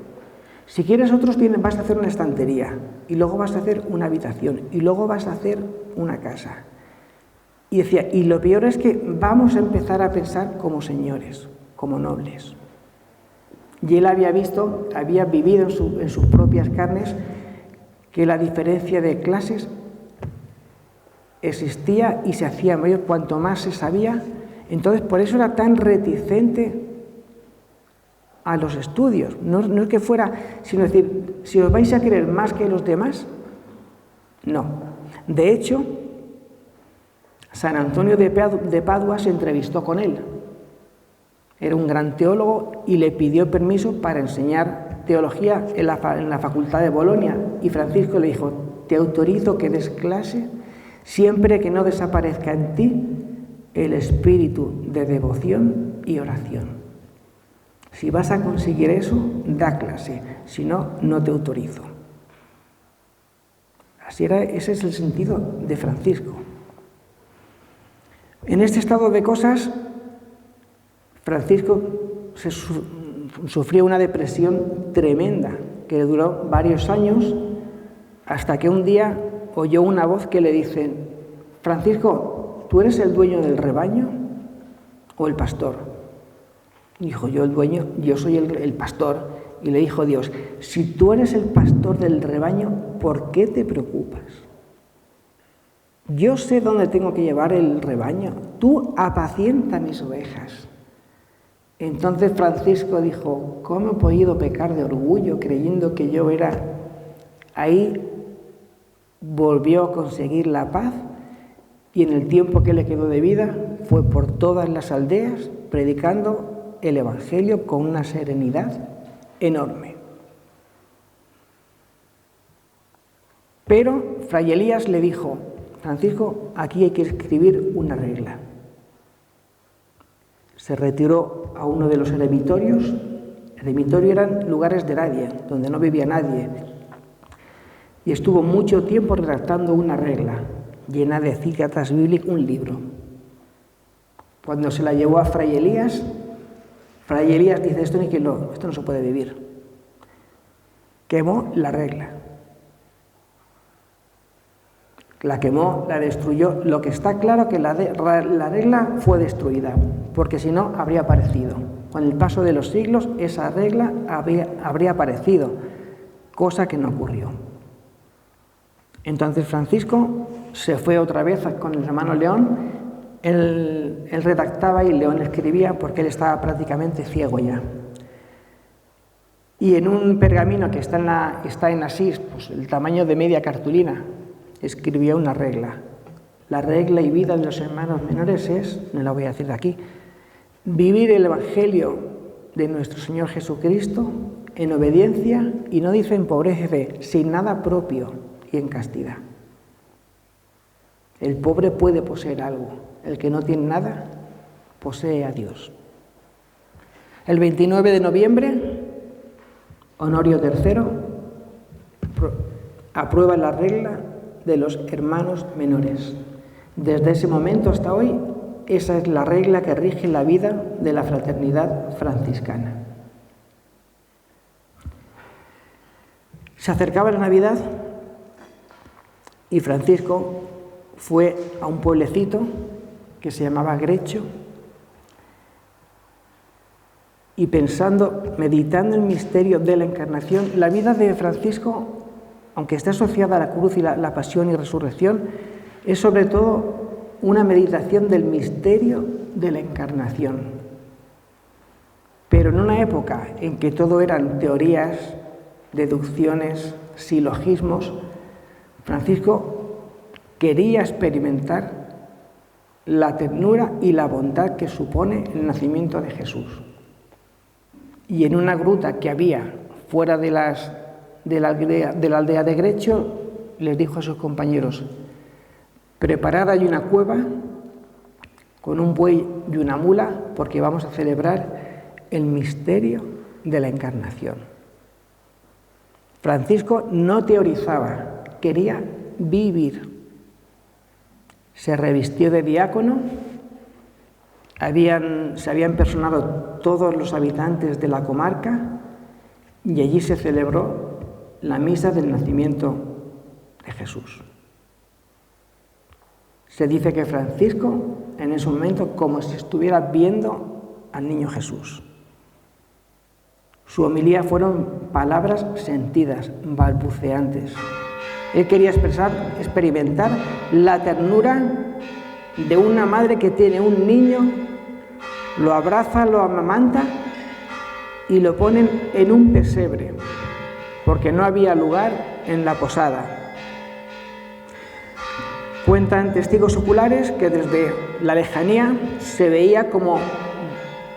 Si quieres otros vas a hacer una estantería y luego vas a hacer una habitación y luego vas a hacer una casa. Y decía, y lo peor es que vamos a empezar a pensar como señores, como nobles. Y él había vivido en sus propias carnes que la diferencia de clases existía y se hacía mayor cuanto más se sabía. Entonces, por eso era tan reticente a los estudios. No es que fuera, sino decir, si os vais a creer más que los demás, no. De hecho, San Antonio de Padua se entrevistó con él. Era un gran teólogo y le pidió permiso para enseñar teología en la facultad de Bolonia. Y Francisco le dijo, te autorizo que des clase siempre que no desaparezca en ti el espíritu de devoción y oración. Si vas a conseguir eso, da clase, si no, no te autorizo. Ese es el sentido de Francisco. En este estado de cosas, Francisco sufrió una depresión tremenda que duró varios años hasta que un día oyó una voz que le dice, Francisco, ¿tú eres el dueño del rebaño o el pastor? Dijo, yo el dueño, yo soy el pastor. Y le dijo Dios, si tú eres el pastor del rebaño, ¿por qué te preocupas? Yo sé dónde tengo que llevar el rebaño. Tú apacienta mis ovejas. Entonces Francisco dijo, ¿cómo he podido pecar de orgullo creyendo que yo era? Ahí volvió a conseguir la paz y en el tiempo que le quedó de vida fue por todas las aldeas predicando el Evangelio con una serenidad enorme. Pero Fray Elías le dijo, Francisco, aquí hay que escribir una regla. Se retiró a uno de los eremitorios. Eremitorio eran lugares de nadie, donde no vivía nadie. Y estuvo mucho tiempo redactando una regla, llena de citas bíblicas, un libro. Cuando se la llevó a Fray Elías dice, esto no se puede vivir. Quemó la regla. La quemó, la destruyó. Lo que está claro que la regla fue destruida, porque si no habría aparecido. Con el paso de los siglos esa regla habría aparecido, cosa que no ocurrió. Entonces Francisco se fue otra vez con el hermano León. Él redactaba y León escribía porque él estaba prácticamente ciego ya. Y en un pergamino que está en Asís, pues el tamaño de media cartulina, escribía una regla. La regla y vida de los hermanos menores es, no la voy a decir aquí, vivir el Evangelio de nuestro Señor Jesucristo en obediencia y no dice en pobreza de fe, sin nada propio y en castidad. El pobre puede poseer algo, el que no tiene nada posee a Dios. El 29 de noviembre, Honorio III aprueba la regla de los hermanos menores. Desde ese momento hasta hoy, esa es la regla que rige la vida de la fraternidad franciscana. Se acercaba la Navidad y Francisco fue a un pueblecito que se llamaba Grecho y meditando el misterio de la Encarnación, la vida de Francisco, aunque esté asociada a la cruz y la pasión y resurrección, es sobre todo una meditación del misterio de la Encarnación. Pero en una época en que todo eran teorías, deducciones, silogismos, Francisco quería experimentar la ternura y la bondad que supone el nacimiento de Jesús. Y en una gruta que había fuera de la aldea de Grecho, les dijo a sus compañeros: preparad ahí una cueva con un buey y una mula, porque vamos a celebrar el misterio de la Encarnación. Francisco no teorizaba, quería vivir. Se revistió de diácono, se habían personado todos los habitantes de la comarca y allí se celebró la misa del nacimiento de Jesús. Se dice que Francisco, en ese momento, como si estuviera viendo al niño Jesús. Su homilía fueron palabras sentidas, balbuceantes. Él quería experimentar la ternura de una madre que tiene un niño, lo abraza, lo amamanta y lo ponen en un pesebre, porque no había lugar en la posada. Cuentan testigos oculares que desde la lejanía se veía como,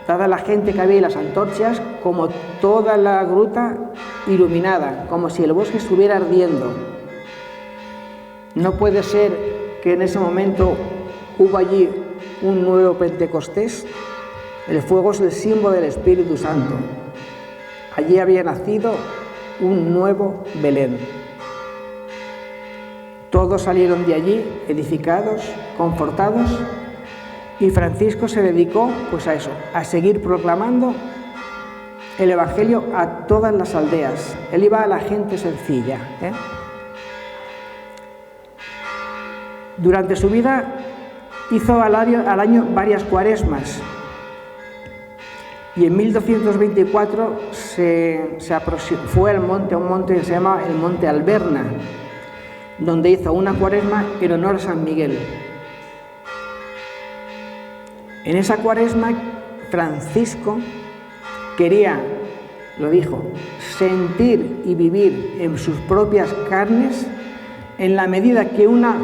dada la gente que había y las antorchas, como toda la gruta iluminada, como si el bosque estuviera ardiendo. No puede ser que en ese momento hubo allí un nuevo Pentecostés. El fuego es el símbolo del Espíritu Santo. Allí había nacido un nuevo Belén. Todos salieron de allí edificados, confortados, y Francisco se dedicó pues a eso, a seguir proclamando el Evangelio a todas las aldeas. Él iba a la gente sencilla. Durante su vida hizo al año varias cuaresmas y en 1224 fue a un monte que se llama el Monte Alberna, donde hizo una cuaresma en honor a San Miguel. En esa cuaresma Francisco quería, lo dijo, sentir y vivir en sus propias carnes, en la medida que una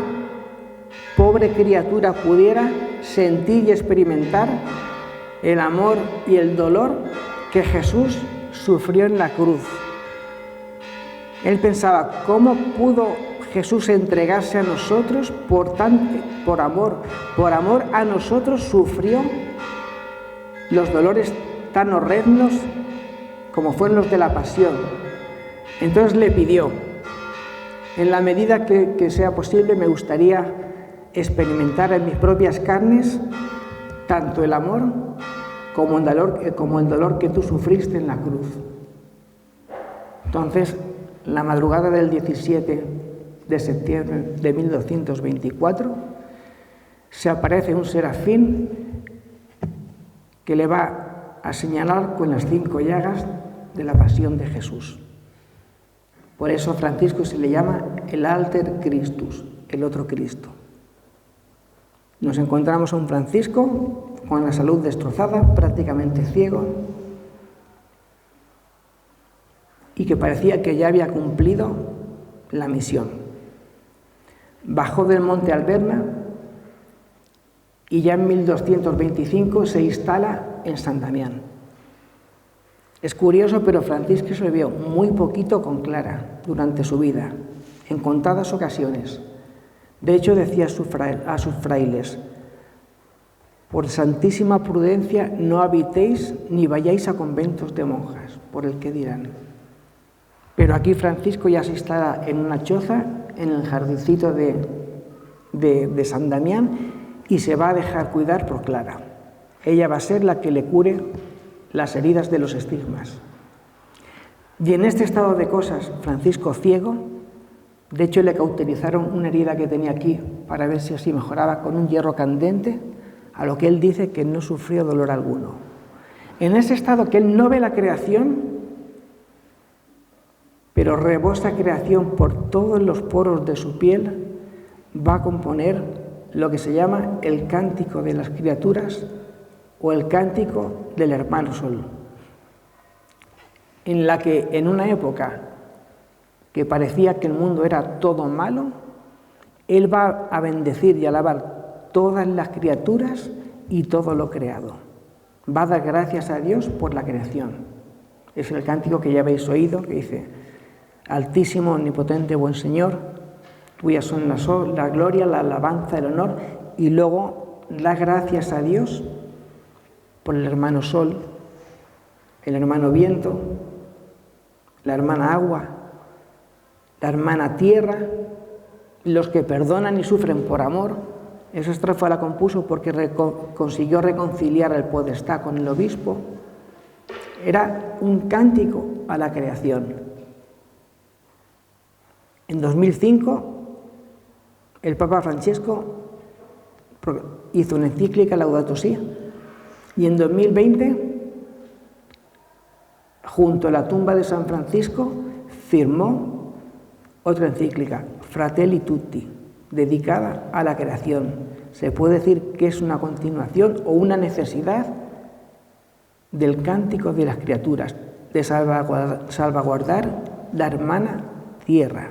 pobre criatura pudiera sentir y experimentar el amor y el dolor que Jesús sufrió en la cruz. Él pensaba, ¿cómo pudo Jesús entregarse a nosotros por amor a nosotros sufrió los dolores tan horrendos como fueron los de la pasión? Entonces le pidió, en la medida que sea posible, me gustaría experimentar en mis propias carnes tanto el amor como el dolor que tú sufriste en la cruz. Entonces, la madrugada del 17 de septiembre de 1224, se aparece un serafín que le va a señalar con las 5 llagas de la pasión de Jesús. Por eso Francisco se le llama el Alter Christus, el otro Cristo. Nos encontramos a un Francisco con la salud destrozada, prácticamente ciego, y que parecía que ya había cumplido la misión. Bajó del monte Alberna y ya en 1225 se instala en San Damián. Es curioso, pero Francisco se le vio muy poquito con Clara durante su vida, en contadas ocasiones. De hecho, decía a sus frailes: por santísima prudencia no habitéis ni vayáis a conventos de monjas, por el que dirán. Pero aquí Francisco ya se instala en una choza, en el jardincito de San Damián, y se va a dejar cuidar por Clara. Ella va a ser la que le cure las heridas de los estigmas. Y en este estado de cosas, Francisco ciego, de hecho le cauterizaron una herida que tenía aquí para ver si así mejoraba con un hierro candente, a lo que él dice que no sufrió dolor alguno. En ese estado que él no ve la creación, pero rebosa creación por todos los poros de su piel, va a componer lo que se llama el cántico de las criaturas o el cántico del hermano Sol, en la que en una época que parecía que el mundo era todo malo, él va a bendecir y alabar todas las criaturas y todo lo creado. Va a dar gracias a Dios por la creación. Es el cántico que ya habéis oído, que dice: Altísimo, omnipotente, buen Señor, tuyas son la gloria, la alabanza, el honor, y luego da gracias a Dios por el hermano Sol, el hermano Viento, la hermana Agua, la hermana Tierra, los que perdonan y sufren por amor. Esa estrofa la compuso porque consiguió reconciliar al podestá con el obispo. Era un cántico a la creación. En 2005, el Papa Francesco hizo una encíclica, Laudato Si, y en 2020, junto a la tumba de San Francisco, firmó otra encíclica, Fratelli Tutti, dedicada a la creación. Se puede decir que es una continuación o una necesidad del cántico de las criaturas, de salvaguardar la hermana tierra.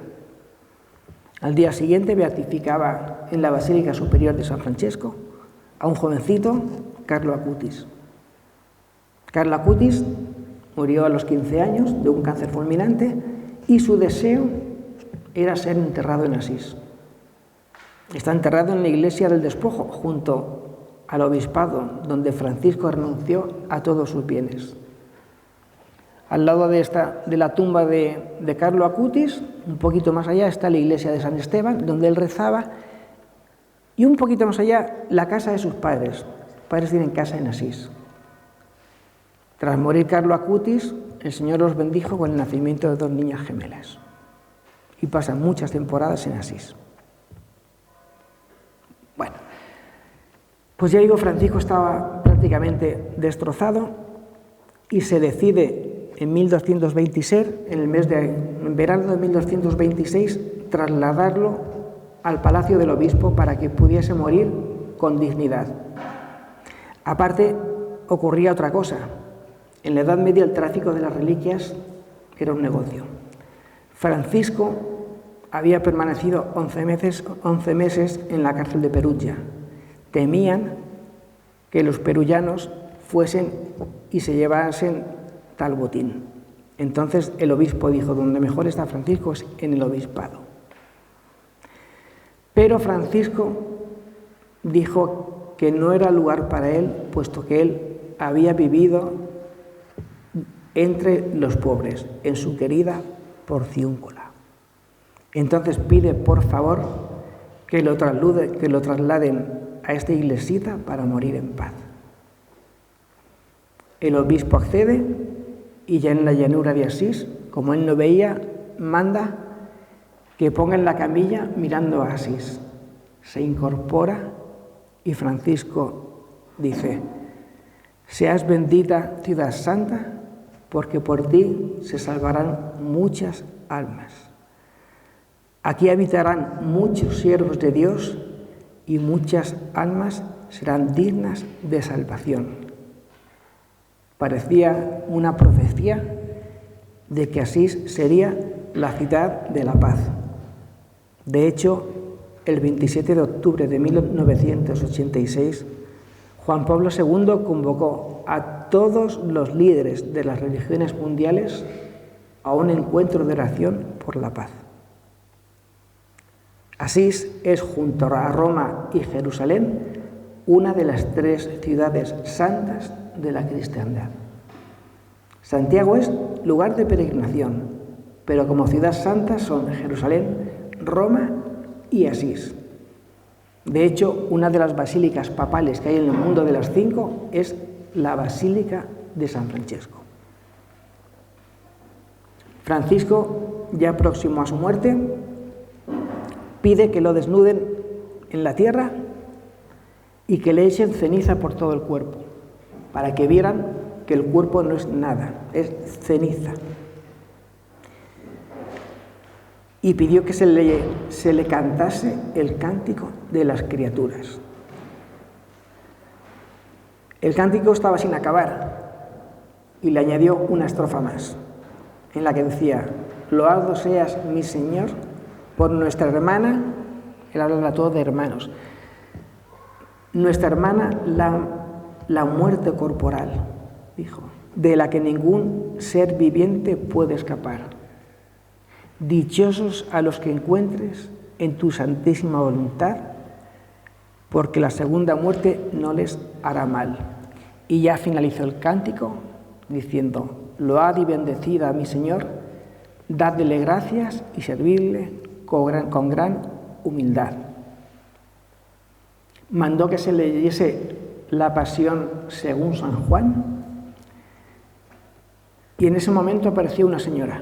Al día siguiente beatificaba en la Basílica Superior de San Francesco a un jovencito, Carlo Acutis. Carlo Acutis murió a los 15 años de un cáncer fulminante y su deseo era ser enterrado en Asís. Está enterrado en la iglesia del Despojo, junto al obispado, donde Francisco renunció a todos sus bienes. Al lado de la tumba de Carlo Acutis, un poquito más allá, está la iglesia de San Esteban, donde él rezaba, y un poquito más allá, la casa de sus padres. Sus padres tienen casa en Asís. Tras morir Carlo Acutis, el Señor los bendijo con el nacimiento de 2 niñas gemelas. Y pasan muchas temporadas en Asís. Bueno, pues ya digo, Francisco estaba prácticamente destrozado y se decide en 1226, en verano de 1226, trasladarlo al palacio del obispo para que pudiese morir con dignidad. Aparte, ocurría otra cosa. En la Edad Media el tráfico de las reliquias era un negocio. Francisco había permanecido 11 meses en la cárcel de Perugia. Temían que los perullanos fuesen y se llevasen tal botín. Entonces el obispo dijo: donde mejor está Francisco es en el obispado. Pero Francisco dijo que no era lugar para él, puesto que él había vivido entre los pobres, en su querida Porciúncula. Entonces pide, por favor, que lo trasladen a esta iglesita para morir en paz. El obispo accede y ya en la llanura de Asís, como él no veía, manda que pongan la camilla mirando a Asís. Se incorpora y Francisco dice: seas bendita ciudad santa, porque por ti se salvarán muchas almas. Aquí habitarán muchos siervos de Dios y muchas almas serán dignas de salvación. Parecía una profecía de que Asís sería la ciudad de la paz. De hecho, el 27 de octubre de 1986, Juan Pablo II convocó a todos los líderes de las religiones mundiales a un encuentro de oración por la paz. Asís es, junto a Roma y Jerusalén, una de las 3 ciudades santas de la cristiandad. Santiago es lugar de peregrinación, pero como ciudad santa son Jerusalén, Roma y Asís. De hecho, una de las basílicas papales que hay en el mundo de las 5 es la Basílica de San Francesco. Francisco, ya próximo a su muerte, pide que lo desnuden en la tierra y que le echen ceniza por todo el cuerpo, para que vieran que el cuerpo no es nada, es ceniza. Y pidió que se le cantase el cántico de las criaturas. El cántico estaba sin acabar y le añadió una estrofa más, en la que decía: loado seas, mi Señor, por nuestra hermana, él habla todo de hermanos, nuestra hermana la muerte corporal, dijo, de la que ningún ser viviente puede escapar. Dichosos a los que encuentres en tu santísima voluntad, porque la segunda muerte no les hará mal. Y ya finalizó el cántico diciendo: load y bendecid a mi Señor, dadle gracias y servidle con gran humildad. Mandó que se leyese la Pasión según San Juan, y en ese momento apareció una señora,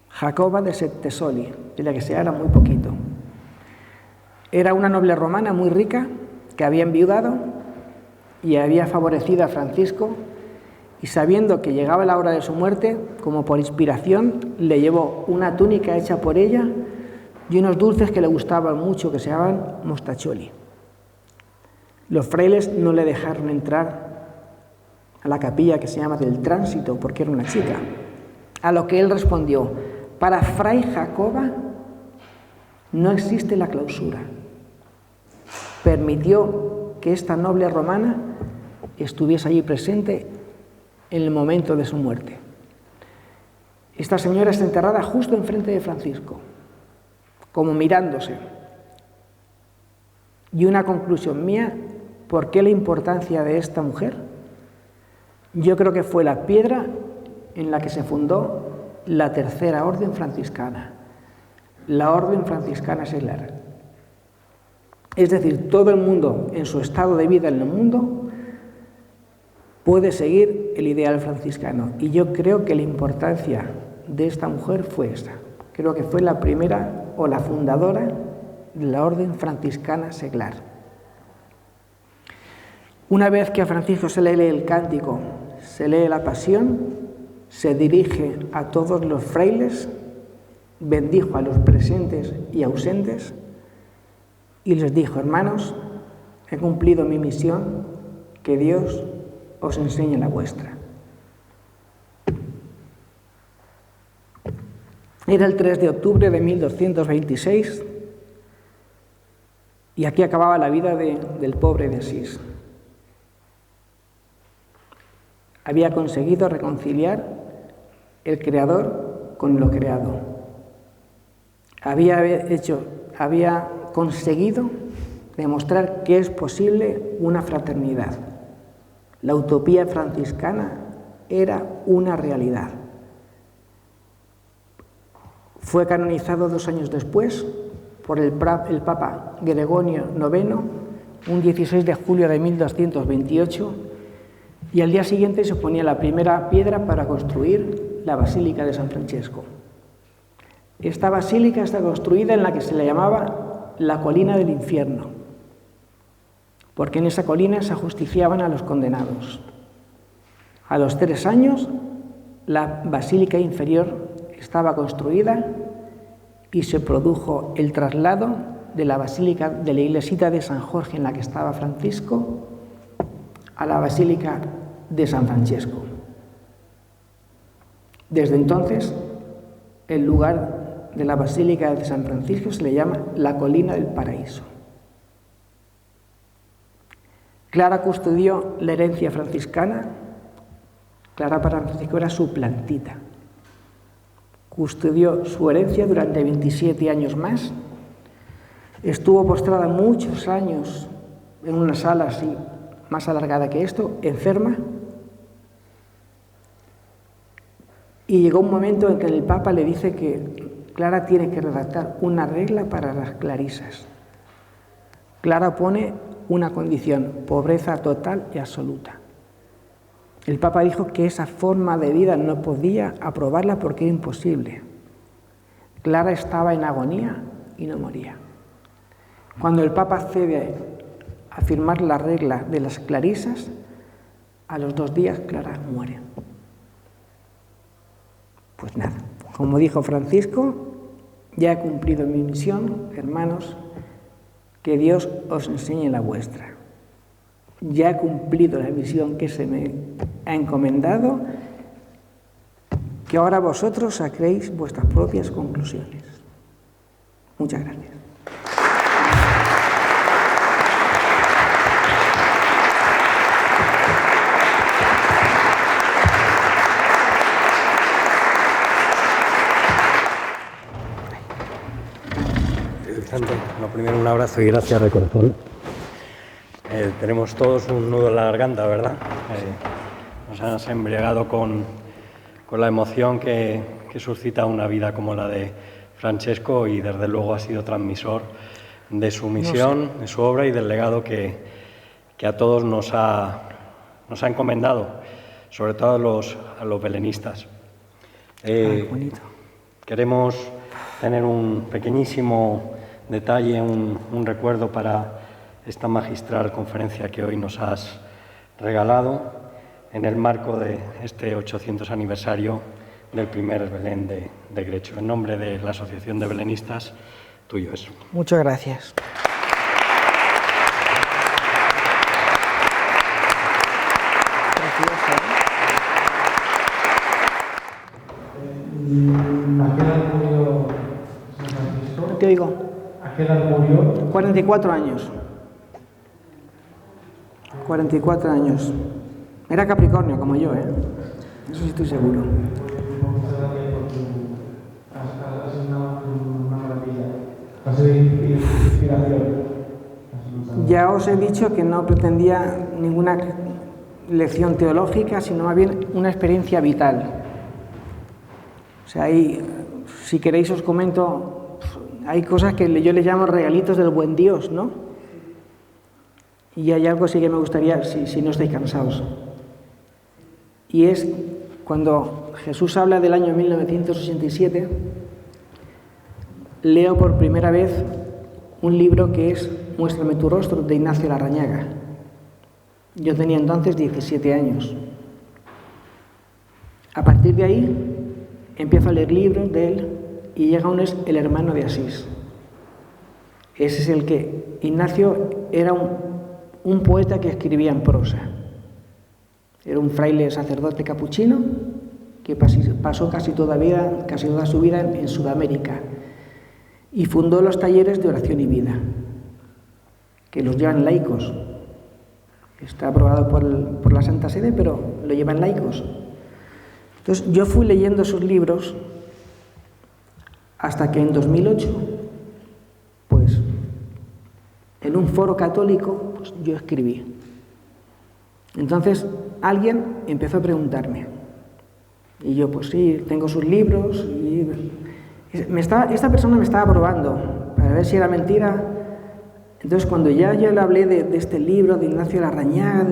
Jacoba de Settesoli, de la que se habla muy poquito. Era una noble romana muy rica que había enviudado y había favorecido a Francisco, y sabiendo que llegaba la hora de su muerte, como por inspiración, le llevó una túnica hecha por ella y unos dulces que le gustaban mucho, que se llamaban mostacholi. Los frailes no le dejaron entrar a la capilla que se llama del Tránsito, porque era una chica. A lo que él respondió: para Fray Jacoba no existe la clausura. Permitió que esta noble romana estuviese allí presente en el momento de su muerte. Esta señora está enterrada justo enfrente de Francisco, como mirándose. Y una conclusión mía: ¿por qué la importancia de esta mujer? Yo creo que fue la piedra en la que se fundó la tercera orden franciscana, la orden franciscana seglar. Es decir, todo el mundo en su estado de vida en el mundo puede seguir el ideal franciscano, y yo creo que la importancia de esta mujer fue esa. Creo que fue la primera o la fundadora de la orden franciscana seglar. Una vez que a Francisco se le lee el cántico, se lee la Pasión, se dirige a todos los frailes, bendijo a los presentes y ausentes y les dijo: hermanos, he cumplido mi misión, que Dios os enseñe la vuestra. Era el 3 de octubre de 1226 y aquí acababa la vida del pobre de Asís. Había conseguido reconciliar el creador con lo creado. Había conseguido demostrar que es posible una fraternidad. La utopía franciscana era una realidad. Fue canonizado 2 años después por el Papa Gregorio IX, un 16 de julio de 1228, y al día siguiente se ponía la primera piedra para construir la Basílica de San Francesco. Esta basílica está construida en la que se le llamaba la colina del infierno, porque en esa colina se ajusticiaban a los condenados. A los 3 años, la basílica inferior estaba construida y se produjo el traslado de la basílica de la iglesita de San Jorge, en la que estaba Francisco, a la Basílica de San Francesco. Desde entonces, el lugar de la Basílica de San Francisco se le llama la Colina del Paraíso. Clara custodió la herencia franciscana. Clara para Francisco era su plantita. Custodió su herencia durante 27 años más, Estuvo postrada muchos años en una sala así, más alargada que esto, enferma. Y llegó un momento en que el Papa le dice que Clara tiene que redactar una regla para las clarisas. Clara pone una condición: pobreza total y absoluta. El Papa dijo que esa forma de vida no podía aprobarla porque era imposible. Clara estaba en agonía y no moría. Cuando el Papa accede a firmar la regla de las clarisas, a los 2 días Clara muere. Pues nada, como dijo Francisco, ya he cumplido mi misión, hermanos, que Dios os enseñe la vuestra. Ya he cumplido la misión que se me ha encomendado, que ahora vosotros saquéis vuestras propias conclusiones. Muchas gracias. Lo primero, un abrazo y gracias de corazón. Tenemos todos un nudo en la garganta, ¿verdad? Nos has embriagado con la emoción que suscita una vida como la de Francesco, y desde luego ha sido transmisor de su misión, de su obra y del legado que a todos nos ha encomendado, sobre todo a los belenistas. Queremos tener un pequeñísimo detalle, un recuerdo para esta magistral conferencia que hoy nos has regalado en el marco de este 800 aniversario del primer Belén de Grecho. En nombre de la Asociación de Belenistas, tuyo es. Muchas gracias. ¿A qué edad murió San Francisco? No te oigo. ¿A qué edad murió? 44 años. 44 años. Era Capricornio, como yo, ¿eh? Eso sí estoy seguro. Has sido una maravilla. Has sido inspiración. Ya os he dicho que no pretendía ninguna lección teológica, sino más bien una experiencia vital. O sea, si queréis os comento, hay cosas que yo le llamo regalitos del buen Dios, ¿no? Y hay algo sí que me gustaría, si no estáis cansados. Y es cuando Jesús habla del año 1987, leo por primera vez un libro que es Muéstrame tu rostro, de Ignacio Larrañaga. Yo tenía entonces 17 años. A partir de ahí empiezo a leer libros de él y llega uno, es El hermano de Asís. Ese es el que... Ignacio era un poeta que escribía en prosa. Era un fraile sacerdote capuchino que pasó casi toda su vida en Sudamérica y fundó los talleres de oración y vida, que los llevan laicos. Está aprobado por la Santa Sede, pero lo llevan laicos. Entonces yo fui leyendo sus libros hasta que en 2008, pues en un foro católico, pues, yo escribí. Entonces alguien empezó a preguntarme y yo, pues sí, tengo sus libros y esta persona me estaba probando para ver si era mentira. Entonces cuando ya yo le hablé de este libro de Ignacio Larrañaga,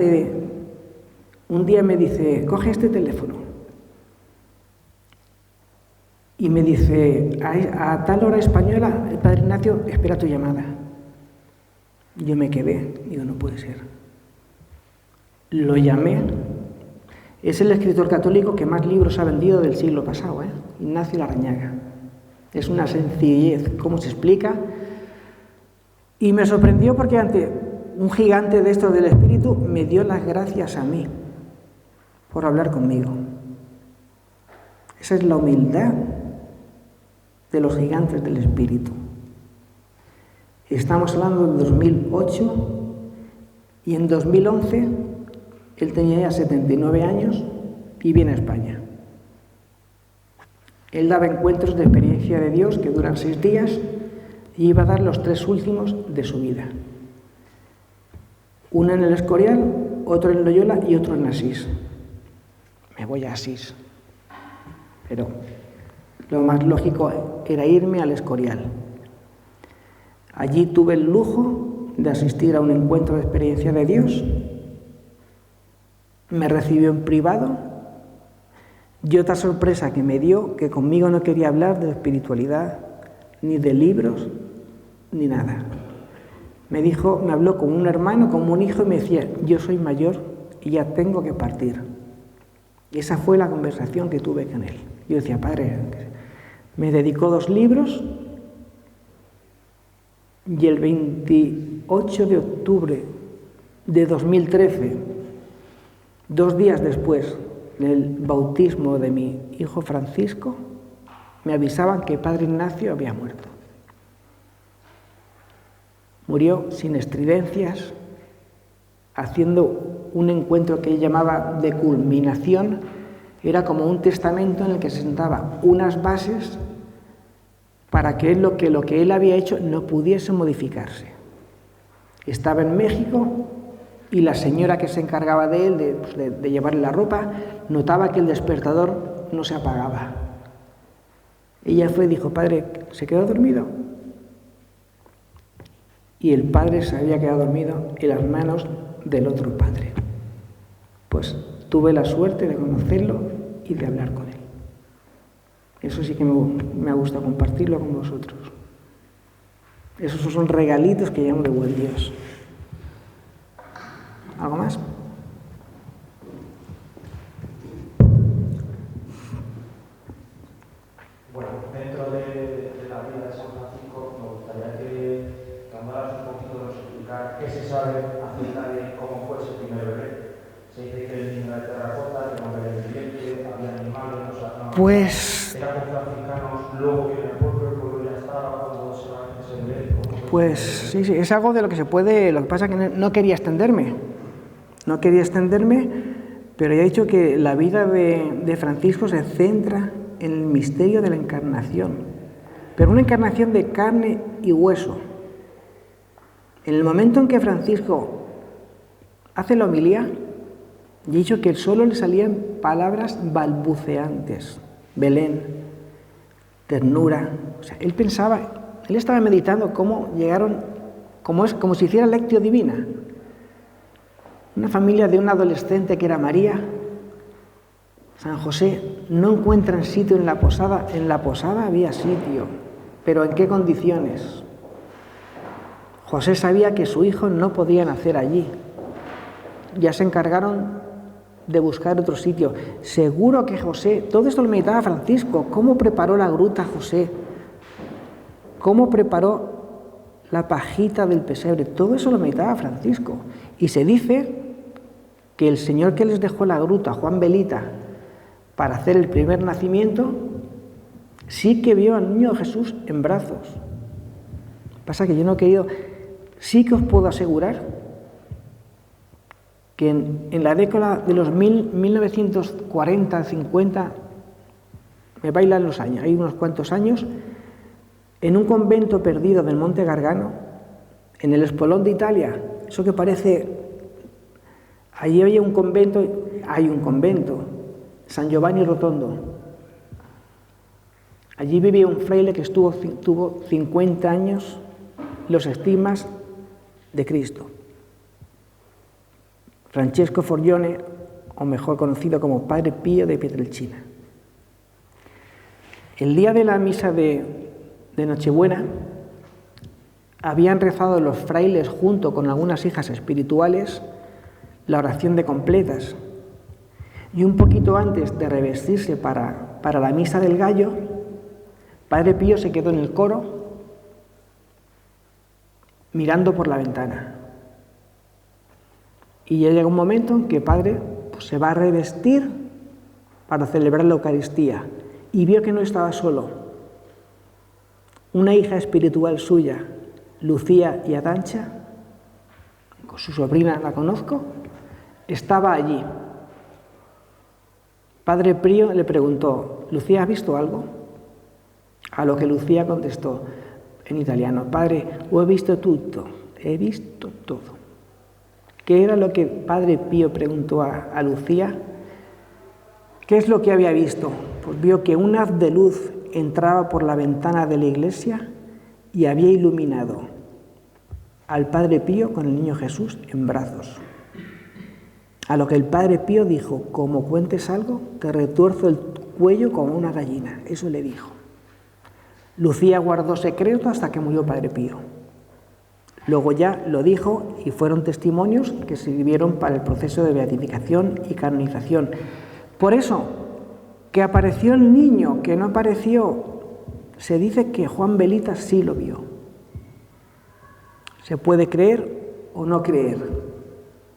un día me dice, coge este teléfono y me dice, a tal hora española el padre Ignacio espera tu llamada. Yo me quedé, digo, no puede ser. Lo llamé. Es el escritor católico que más libros ha vendido del siglo pasado, Ignacio Larrañaga. Es una sencillez, cómo se explica. Y me sorprendió porque ante un gigante de esto del espíritu me dio las gracias a mí por hablar conmigo. Esa es la humildad de los gigantes del espíritu. Estamos hablando de 2008 y en 2011 él tenía ya 79 años y viene a España. Él daba encuentros de experiencia de Dios que duran 6 días y iba a dar los 3 últimos de su vida. Uno en el Escorial, otro en Loyola y otro en Asís. Me voy a Asís. Pero lo más lógico era irme al Escorial. Allí tuve el lujo de asistir a un encuentro de experiencia de Dios. Me recibió en privado. Y otra sorpresa que me dio, que conmigo no quería hablar de espiritualidad, ni de libros, ni nada. Me habló como un hermano, como un hijo, y me decía, yo soy mayor y ya tengo que partir. Y esa fue la conversación que tuve con él. Yo decía, Padre, me dedicó 2 libros y el 28 de octubre de 2013, 2 días después del bautismo de mi hijo Francisco, me avisaban que Padre Ignacio había muerto. Murió sin estridencias, haciendo un encuentro que él llamaba de culminación. Era como un testamento en el que se sentaba unas bases para que lo que él había hecho no pudiese modificarse. Estaba en México y la señora que se encargaba de él, de llevarle la ropa, notaba que el despertador no se apagaba. Ella fue y dijo, Padre, ¿se quedó dormido? Y el padre se había quedado dormido en las manos del otro padre. Pues tuve la suerte de conocerlo y de hablar con él. Eso sí que me ha gustado compartirlo con vosotros. Esos son regalitos que llamo de buen Dios. ¿Algo más? Bueno, dentro de la vida de San Francisco, me gustaría que hablaras un poquito, nos explicar qué se sabe acerca de cómo fue ese primer bebé. Se dice que el niño era de terracota, que era un bebé viviente, había animales, o sea, no, Pues... era con franciscanos, luego que en el pueblo ya estaba, cuando se va a ese bebé. Pues sí, es algo de lo que se puede, lo que pasa es que no quería extenderme, pero ya he dicho que la vida de Francisco se centra en el misterio de la encarnación, pero una encarnación de carne y hueso. En el momento en que Francisco hace la homilía, he dicho que solo le salían palabras balbuceantes, Belén, ternura. O sea, él estaba meditando cómo llegaron, como si hiciera lectio divina. Una familia de un adolescente que era María, San José, no encuentran sitio en la posada. En la posada había sitio, pero ¿en qué condiciones? José sabía que su hijo no podía nacer allí. Ya se encargaron de buscar otro sitio. Seguro que José, todo esto lo meditaba Francisco, cómo preparó la gruta José, cómo preparó la pajita del pesebre, todo eso lo meditaba Francisco. Y se dice que el señor que les dejó la gruta, Juan Belita, para hacer el primer nacimiento, sí que vio al niño Jesús en brazos. Pasa que yo no he querido, sí que os puedo asegurar que en la década de los 1940, 50, me bailan los años, hay unos cuantos años, en un convento perdido del Monte Gargano, en el Espolón de Italia, eso que parece, allí hay un convento, San Giovanni Rotondo. Allí vivía un fraile que tuvo 50 años los estigmas de Cristo. Francesco Forgione, o mejor conocido como Padre Pío de Pietrelcina. El día de la misa de Nochebuena habían rezado los frailes junto con algunas hijas espirituales la oración de completas. Y un poquito antes de revestirse para la misa del gallo, Padre Pío se quedó en el coro mirando por la ventana. Y ya llega un momento en que Padre se va a revestir para celebrar la Eucaristía y vio que no estaba solo. Una hija espiritual suya, Lucía y Adancha, con su sobrina la conozco, estaba allí. Padre Pío le preguntó, Lucía, ¿has visto algo? A lo que Lucía contestó, en italiano: Padre, ho visto tutto, he visto todo. ¿Qué era lo que Padre Pío preguntó a Lucía? ¿Qué es lo que había visto? Pues vio que un haz de luz entraba por la ventana de la iglesia y había iluminado al Padre Pío con el niño Jesús en brazos. A lo que el Padre Pío dijo: como cuentes algo, te retuerzo el cuello como una gallina. Eso le dijo. Lucía guardó secreto hasta que murió Padre Pío. Luego ya lo dijo y fueron testimonios que sirvieron para el proceso de beatificación y canonización. Por eso, que apareció el niño, que no apareció, se dice que Juan Belita sí lo vio. Se puede creer o no creer.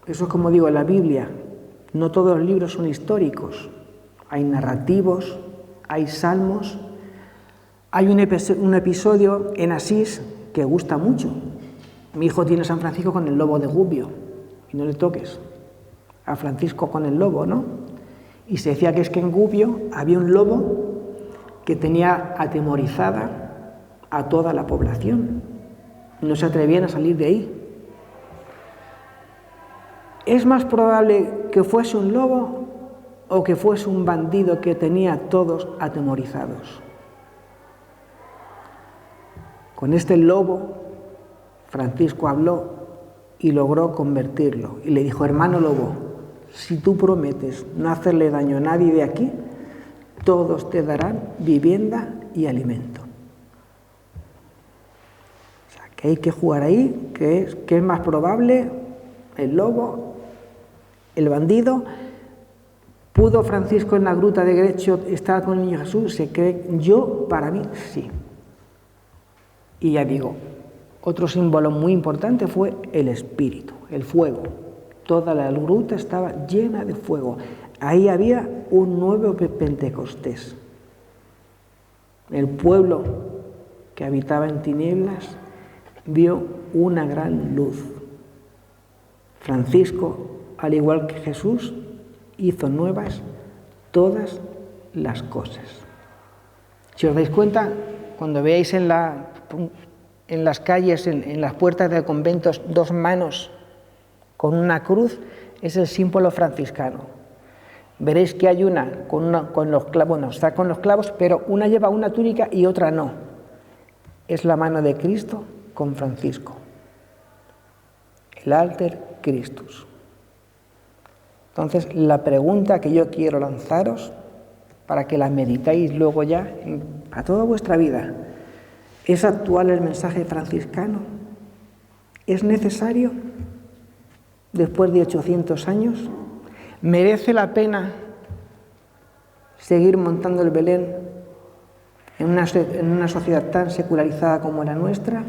Eso es como digo en la Biblia. No todos los libros son históricos. Hay narrativos, hay salmos. Hay un episodio en Asís que gusta mucho. Mi hijo tiene a San Francisco con el lobo de Gubbio, y no le toques. A Francisco con el lobo, ¿no? Y se decía que es que en Gubbio había un lobo que tenía atemorizada a toda la población. No se atrevían a salir de ahí. ¿Es más probable que fuese un lobo o que fuese un bandido que tenía a todos atemorizados? Con este lobo, Francisco habló y logró convertirlo. Y le dijo: hermano lobo, si tú prometes no hacerle daño a nadie de aquí, todos te darán vivienda y alimento. O sea, que hay que jugar ahí, que es más probable, el lobo, el bandido. ¿Pudo Francisco en la gruta de Grecho estar con el niño Jesús? Se cree, yo, para mí, sí. Y ya digo, otro símbolo muy importante fue el espíritu, el fuego. Toda la gruta estaba llena de fuego. Ahí había un nuevo Pentecostés. El pueblo que habitaba en tinieblas vio una gran luz. Francisco, al igual que Jesús, hizo nuevas todas las cosas. Si os dais cuenta, cuando veáis en las calles, en las puertas de conventos, dos manos con una cruz, es el símbolo franciscano. Veréis que hay una con los clavos, bueno, está con los clavos, pero una lleva una túnica y otra no. Es la mano de Cristo con Francisco. El Alter Christus. Entonces, la pregunta que yo quiero lanzaros, para que la meditéis luego ya a toda vuestra vida: ¿es actual el mensaje franciscano? ¿Es necesario después de 800 años? ¿Merece la pena seguir montando el Belén en una sociedad tan secularizada como la nuestra?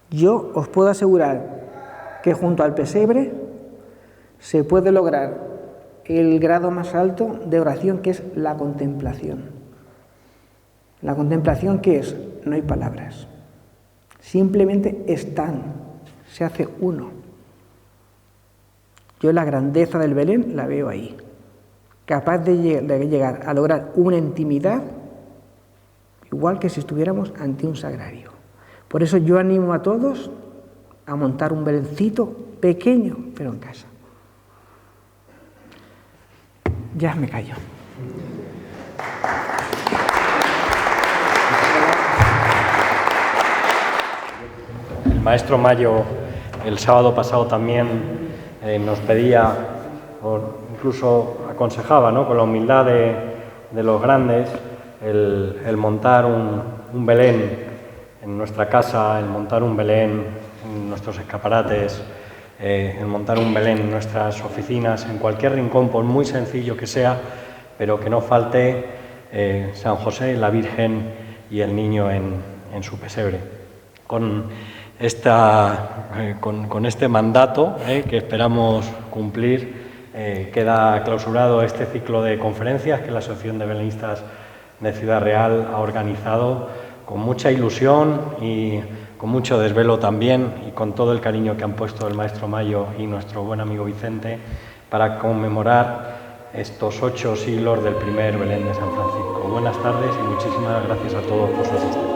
Yo os puedo asegurar que junto al pesebre se puede lograr el grado más alto de oración, que es la contemplación. La contemplación, ¿qué es? No hay palabras. Simplemente están, se hace uno. Yo la grandeza del Belén la veo ahí, capaz de llegar a lograr una intimidad igual que si estuviéramos ante un sagrario. Por eso yo animo a todos a montar un Belencito pequeño, pero en casa. Ya me callo. El maestro Mayo el sábado pasado también nos pedía, o incluso aconsejaba, ¿no?, con la humildad de los grandes, el montar un Belén en nuestra casa, el montar un Belén en nuestros escaparates, el montar un Belén en nuestras oficinas, en cualquier rincón, por muy sencillo que sea, pero que no falte San José, la Virgen y el niño en su pesebre. Con este mandato que esperamos cumplir, queda clausurado este ciclo de conferencias que la Asociación de Belenistas de Ciudad Real ha organizado con mucha ilusión y con mucho desvelo también, y con todo el cariño que han puesto el maestro Mayo y nuestro buen amigo Vicente para conmemorar estos 8 siglos del primer Belén de San Francisco. buenas tardes y muchísimas gracias a todos por su asistencia.